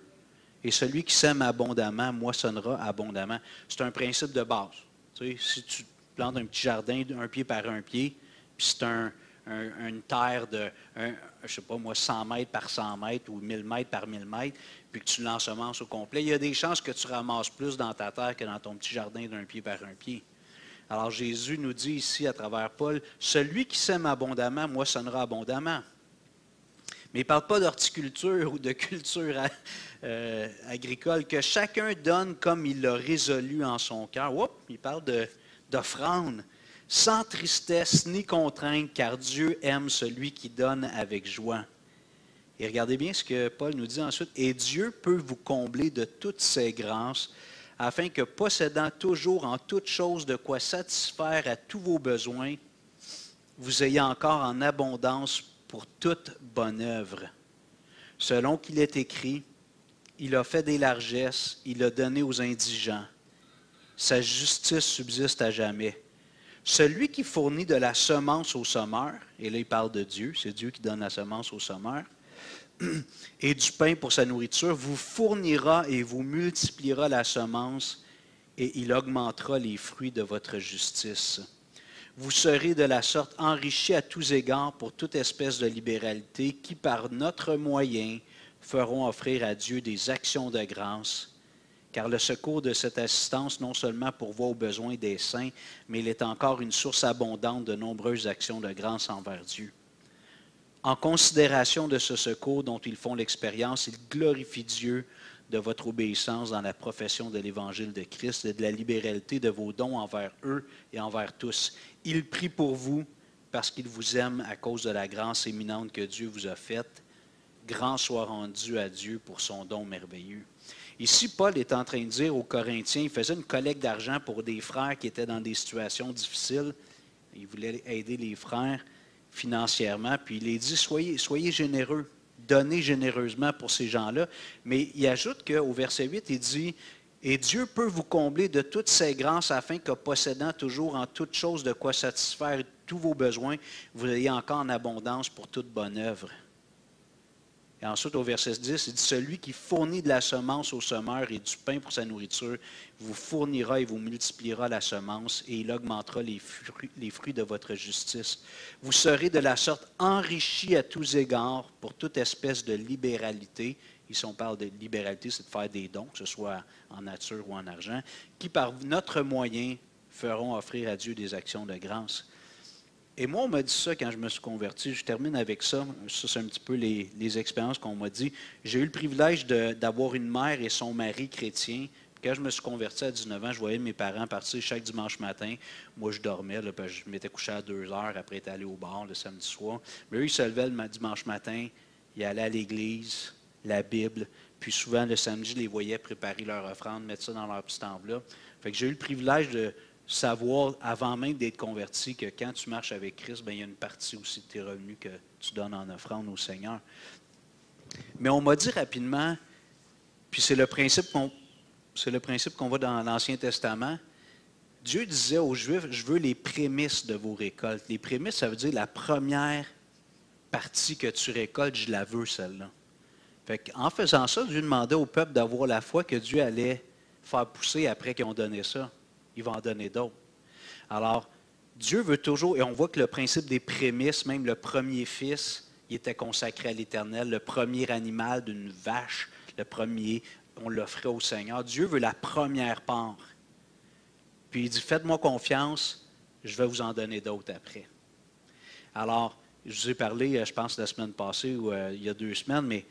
et celui qui sème abondamment, moissonnera abondamment. » C'est un principe de base. Tu sais, si tu plantes un petit jardin d'un pied par un pied, puis c'est une terre de, je sais pas moi, 100 mètres par 100 mètres ou 1000 mètres par 1000 mètres, puis que tu l'ensemences au complet, il y a des chances que tu ramasses plus dans ta terre que dans ton petit jardin d'un pied par un pied. Alors Jésus nous dit ici à travers Paul, « Celui qui sème abondamment, moissonnera abondamment. » Mais il ne parle pas d'horticulture ou de culture agricole, que chacun donne comme il l'a résolu en son cœur. Il parle d'offrande, sans tristesse ni contrainte, car Dieu aime celui qui donne avec joie. Et regardez bien ce que Paul nous dit ensuite. « Et Dieu peut vous combler de toutes ses grâces, afin que, possédant toujours en toutes choses de quoi satisfaire à tous vos besoins, vous ayez encore en abondance pour toute bonne œuvre. Selon qu'il est écrit, il a fait des largesses, il a donné aux indigents. Sa justice subsiste à jamais. Celui qui fournit de la semence au semeur, et là il parle de Dieu, c'est Dieu qui donne la semence au semeur, et du pain pour sa nourriture, vous fournira et vous multipliera la semence, et il augmentera les fruits de votre justice. Vous serez de la sorte enrichis à tous égards pour toute espèce de libéralité qui, par notre moyen, feront offrir à Dieu des actions de grâce, car le secours de cette assistance non seulement pourvoit aux besoins des saints, mais il est encore une source abondante de nombreuses actions de grâce envers Dieu. En considération de ce secours dont ils font l'expérience, ils glorifient Dieu de votre obéissance dans la profession de l'Évangile de Christ et de la libéralité de vos dons envers eux et envers tous. Il prie pour vous parce qu'il vous aime à cause de la grâce éminente que Dieu vous a faite. Grand soit rendu à Dieu pour son don merveilleux. » Ici, Paul est en train de dire aux Corinthiens, il faisait une collecte d'argent pour des frères qui étaient dans des situations difficiles. Il voulait aider les frères financièrement, puis il les dit, soyez généreux. Donner généreusement pour ces gens-là. Mais il ajoute qu'au verset 8, il dit, « Et Dieu peut vous combler de toutes ses grâces afin que, possédant toujours en toutes choses de quoi satisfaire tous vos besoins, vous ayez encore en abondance pour toute bonne œuvre. » Et ensuite, au verset 10, il dit, « Celui qui fournit de la semence au semeur et du pain pour sa nourriture, vous fournira et vous multipliera la semence, et il augmentera les fruits de votre justice. Vous serez de la sorte enrichis à tous égards pour toute espèce de libéralité. » Ici, on parle de libéralité, c'est de faire des dons, que ce soit en nature ou en argent, qui par notre moyen feront offrir à Dieu des actions de grâce. Et moi, on m'a dit ça quand je me suis converti. Je termine avec ça. Ça, c'est un petit peu les expériences qu'on m'a dit. J'ai eu le privilège d'avoir une mère et son mari chrétien. Quand je me suis converti à 19 ans, je voyais mes parents partir chaque dimanche matin. Moi, je dormais, là, parce que je m'étais couché à 2 heures après être allé au bar le samedi soir. Mais eux, ils se levaient le dimanche matin, ils allaient à l'église, la Bible. Puis souvent, le samedi, je les voyais préparer leur offrande, mettre ça dans leur petite enveloppe. Fait que j'ai eu le privilège de savoir, avant même d'être converti, que quand tu marches avec Christ, bien, il y a une partie aussi de tes revenus que tu donnes en offrande au Seigneur. Mais on m'a dit rapidement, puis c'est le principe qu'on voit dans l'Ancien Testament, Dieu disait aux Juifs, je veux les prémices de vos récoltes. Les prémices, ça veut dire la première partie que tu récoltes, je la veux celle-là. En faisant ça, Dieu demandait au peuple d'avoir la foi que Dieu allait faire pousser après qu'ils ont donné ça. Il va en donner d'autres. Alors, Dieu veut toujours, et on voit que le principe des prémices, même le premier fils, il était consacré à l'Éternel, le premier animal d'une vache, le premier, on l'offrait au Seigneur. Dieu veut la première part. Puis il dit, faites-moi confiance, je vais vous en donner d'autres après. Alors, je vous ai parlé, je pense, la semaine passée ou il y a 2 semaines, mais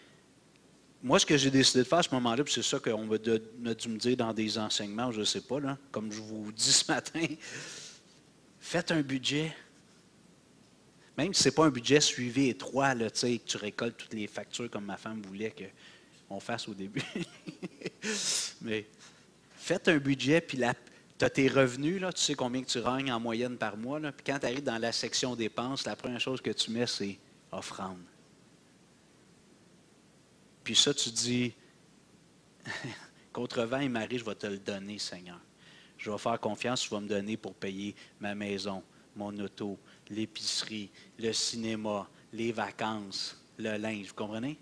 moi, ce que j'ai décidé de faire à ce moment-là, puis c'est ça qu'on a dû me dire dans des enseignements, je ne sais pas, là, comme je vous dis ce matin, faites un budget. Même si ce n'est pas un budget suivi étroit, là, que tu récoltes toutes les factures comme ma femme voulait qu'on fasse au début. Mais faites un budget, puis tu as tes revenus, là, tu sais combien que tu gagnes en moyenne par mois. Là, puis quand tu arrives dans la section dépenses, la première chose que tu mets, c'est offrande. Puis ça, tu dis, contre vent et marée, je vais te le donner, Seigneur. Je vais faire confiance, tu vas me donner pour payer ma maison, mon auto, l'épicerie, le cinéma, les vacances, le linge. Vous comprenez?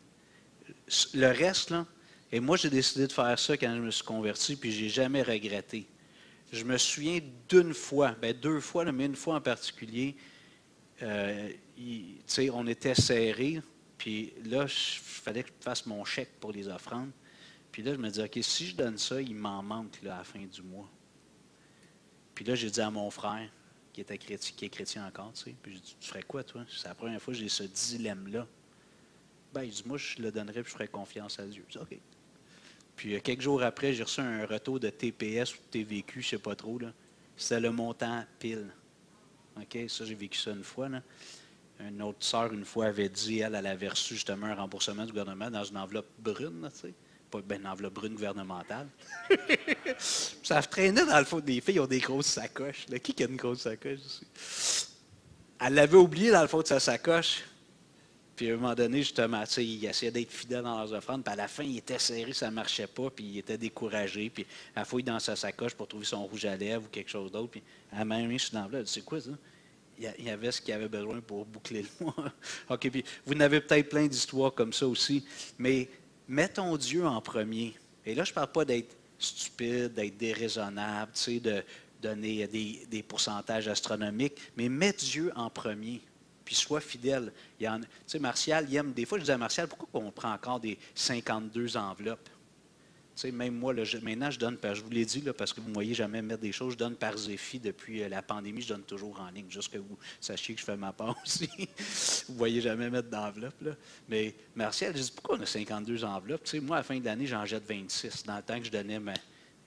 Le reste, là, et moi, j'ai décidé de faire ça quand je me suis converti, puis je n'ai jamais regretté. Je me souviens d'une fois, bien 2 fois, mais une fois en particulier, on était serrés, puis là, il fallait que je fasse mon chèque pour les offrandes. Puis là, je me disais, OK, si je donne ça, il m'en manque là, à la fin du mois. Puis là, j'ai dit à mon frère, qui était chrétien, qui est chrétien encore, puis j'ai dit, tu ferais quoi, toi? C'est la première fois que j'ai ce dilemme-là. Ben, il dit, moi, je le donnerais, puis je ferais confiance à Dieu. Je dis, OK. Puis quelques jours après, j'ai reçu un retour de TPS ou de TVQ, je ne sais pas trop. C'était le montant pile. OK? Ça, j'ai vécu ça une fois. Là. Une autre sœur, une fois, avait dit, elle avait reçu justement un remboursement du gouvernement dans une enveloppe brune, tu sais. Pas une enveloppe brune gouvernementale. Ça traînait dans le fond des filles, ils ont des grosses sacoches. Là. Qui a une grosse sacoche ici? Elle l'avait oublié dans le fond de sa sacoche. Puis à un moment donné, justement, il essayait d'être fidèle dans leurs offrandes. Puis à la fin, il était serré, ça ne marchait pas. Puis il était découragé. Puis elle fouille dans sa sacoche pour trouver son rouge à lèvres ou quelque chose d'autre. Puis elle m'a mis sur l'enveloppe. Elle dit, c'est quoi ça? Il y avait ce qu'il avait besoin pour boucler le mois. OK, puis vous en avez peut-être plein d'histoires comme ça aussi. Mais mettons Dieu en premier. Et là, je ne parle pas d'être stupide, d'être déraisonnable, de donner des pourcentages astronomiques. Mais mets Dieu en premier. Puis sois fidèle. Tu sais, Martial, il aime. Des fois, je disais à Martial, pourquoi on prend encore des 52 enveloppes? Tu sais, même moi, là, maintenant, je donne, je vous l'ai dit, là, parce que vous ne me voyez jamais mettre des choses, je donne par Zéphi depuis la pandémie, je donne toujours en ligne, juste que vous sachiez que je fais ma part aussi. Vous ne voyez jamais mettre d'enveloppe. Là. Mais Martial, je dis, pourquoi on a 52 enveloppes? Tu sais, moi, à la fin de l'année, j'en jette 26, dans le temps que je donnais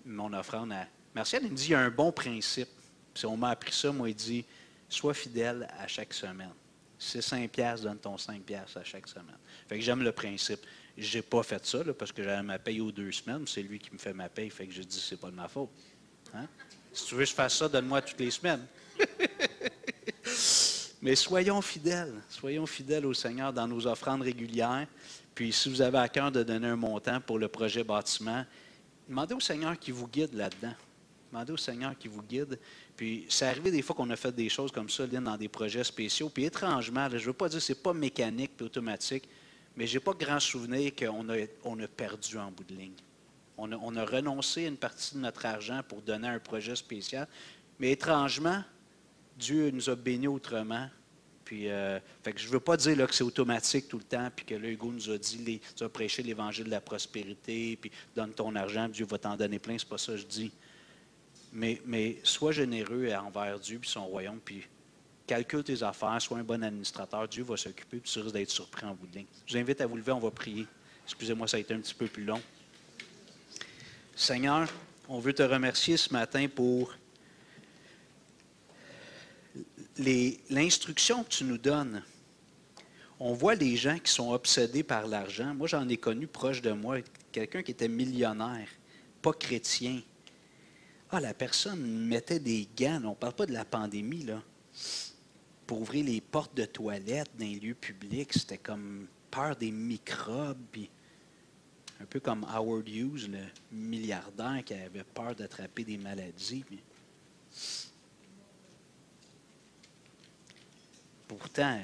mon offrande à... Martial, il me dit, il y a un bon principe. Puis on m'a appris ça, moi, il dit, sois fidèle à chaque semaine. C'est 5$, donne ton 5$ à chaque semaine. Fait que j'aime le principe. Je n'ai pas fait ça là, parce que j'avais ma paye aux 2 semaines. C'est lui qui me fait ma paye. Fait que je dis, c'est pas de ma faute. Hein? Si tu veux que je fasse ça, donne-moi toutes les semaines. Mais soyons fidèles au Seigneur dans nos offrandes régulières. Puis si vous avez à cœur de donner un montant pour le projet bâtiment, demandez au Seigneur qui vous guide là-dedans. Demandez au Seigneur qui vous guide. Puis, c'est arrivé des fois qu'on a fait des choses comme ça, Lynn, dans des projets spéciaux. Puis, étrangement, là, je ne veux pas dire que ce n'est pas mécanique et automatique, mais je n'ai pas grand souvenir qu'on a perdu en bout de ligne. On a renoncé à une partie de notre argent pour donner un projet spécial. Mais étrangement, Dieu nous a bénis autrement. Puis, fait que je ne veux pas dire là, que c'est automatique tout le temps, puis que là, Hugo nous a dit, tu as prêché l'évangile de la prospérité, puis donne ton argent, Dieu va t'en donner plein. C'est pas ça que je dis. Mais sois généreux envers Dieu et son royaume, puis calcule tes affaires, sois un bon administrateur. Dieu va s'occuper, puis tu risques d'être surpris en bout de ligne. Je vous invite à vous lever, on va prier. Excusez-moi, ça a été un petit peu plus long. Seigneur, on veut te remercier ce matin pour l'instruction que tu nous donnes. On voit les gens qui sont obsédés par l'argent. Moi, j'en ai connu proche de moi, quelqu'un qui était millionnaire, pas chrétien. Ah, la personne mettait des gants, on ne parle pas de la pandémie, là, pour ouvrir les portes de toilettes dans les lieux publics. C'était comme peur des microbes, puis un peu comme Howard Hughes, le milliardaire qui avait peur d'attraper des maladies. Puis... Pourtant,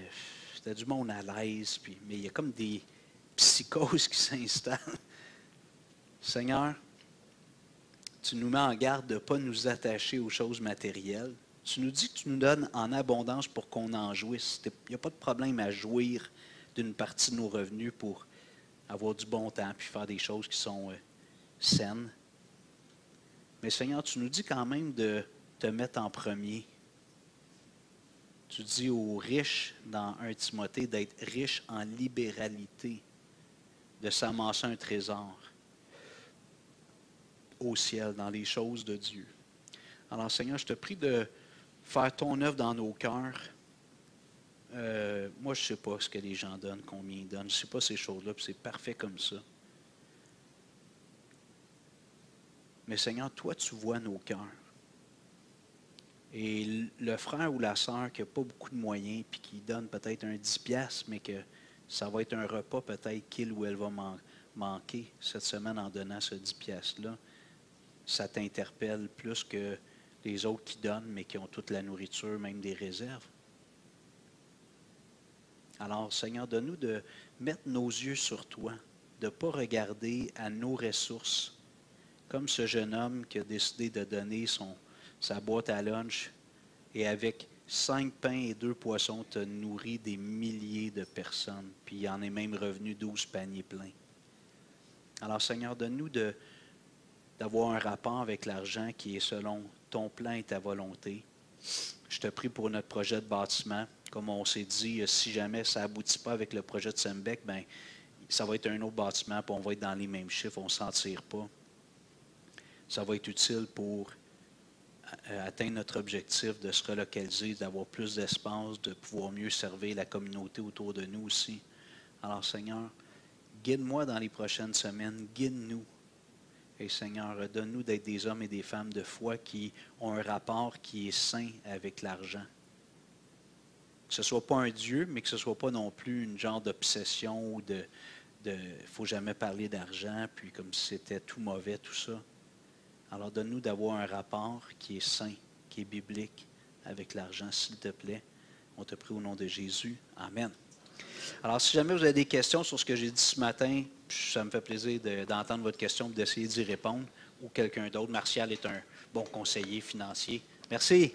c'était du monde à l'aise, mais il y a comme des psychoses qui s'installent. Seigneur, tu nous mets en garde de ne pas nous attacher aux choses matérielles. Tu nous dis que tu nous donnes en abondance pour qu'on en jouisse. Il n'y a pas de problème à jouir d'une partie de nos revenus pour avoir du bon temps puis faire des choses qui sont saines. Mais Seigneur, tu nous dis quand même de te mettre en premier. Tu dis aux riches dans 1 Timothée d'être riches en libéralité, de s'amasser un trésor au ciel, dans les choses de Dieu. Alors, Seigneur, je te prie de faire ton œuvre dans nos cœurs. Moi, je ne sais pas ce que les gens donnent, combien ils donnent. Je ne sais pas ces choses-là, puis c'est parfait comme ça. Mais Seigneur, toi, tu vois nos cœurs. Et le frère ou la sœur qui n'a pas beaucoup de moyens, puis qui donne peut-être un 10$, mais que ça va être un repas peut-être qu'il ou elle va manquer cette semaine en donnant ce 10$-là. ça t'interpelle plus que les autres qui donnent, mais qui ont toute la nourriture, même des réserves. Alors, Seigneur, donne-nous de mettre nos yeux sur toi, de ne pas regarder à nos ressources, comme ce jeune homme qui a décidé de donner sa boîte à lunch et avec 5 pains et 2 poissons, tu as nourri des milliers de personnes, puis il en est même revenu 12 paniers pleins. Alors, Seigneur, donne-nous d'avoir un rapport avec l'argent qui est selon ton plan et ta volonté. Je te prie pour notre projet de bâtiment. Comme on s'est dit, si jamais ça n'aboutit pas avec le projet de Sembec, bien, ça va être un autre bâtiment, puis on va être dans les mêmes chiffres, on ne s'en tire pas. Ça va être utile pour atteindre notre objectif de se relocaliser, d'avoir plus d'espace, de pouvoir mieux servir la communauté autour de nous aussi. Alors, Seigneur, guide-moi dans les prochaines semaines, guide-nous. Et Seigneur, donne-nous d'être des hommes et des femmes de foi qui ont un rapport qui est sain avec l'argent. Que ce ne soit pas un Dieu, mais que ce ne soit pas non plus une genre d'obsession ou de faut jamais parler d'argent, puis comme si c'était tout mauvais, tout ça. Alors donne-nous d'avoir un rapport qui est sain, qui est biblique avec l'argent, s'il te plaît. On te prie au nom de Jésus. Amen. Alors, si jamais vous avez des questions sur ce que j'ai dit ce matin, ça me fait plaisir d'entendre votre question et d'essayer d'y répondre, ou quelqu'un d'autre. Martial est un bon conseiller financier. Merci.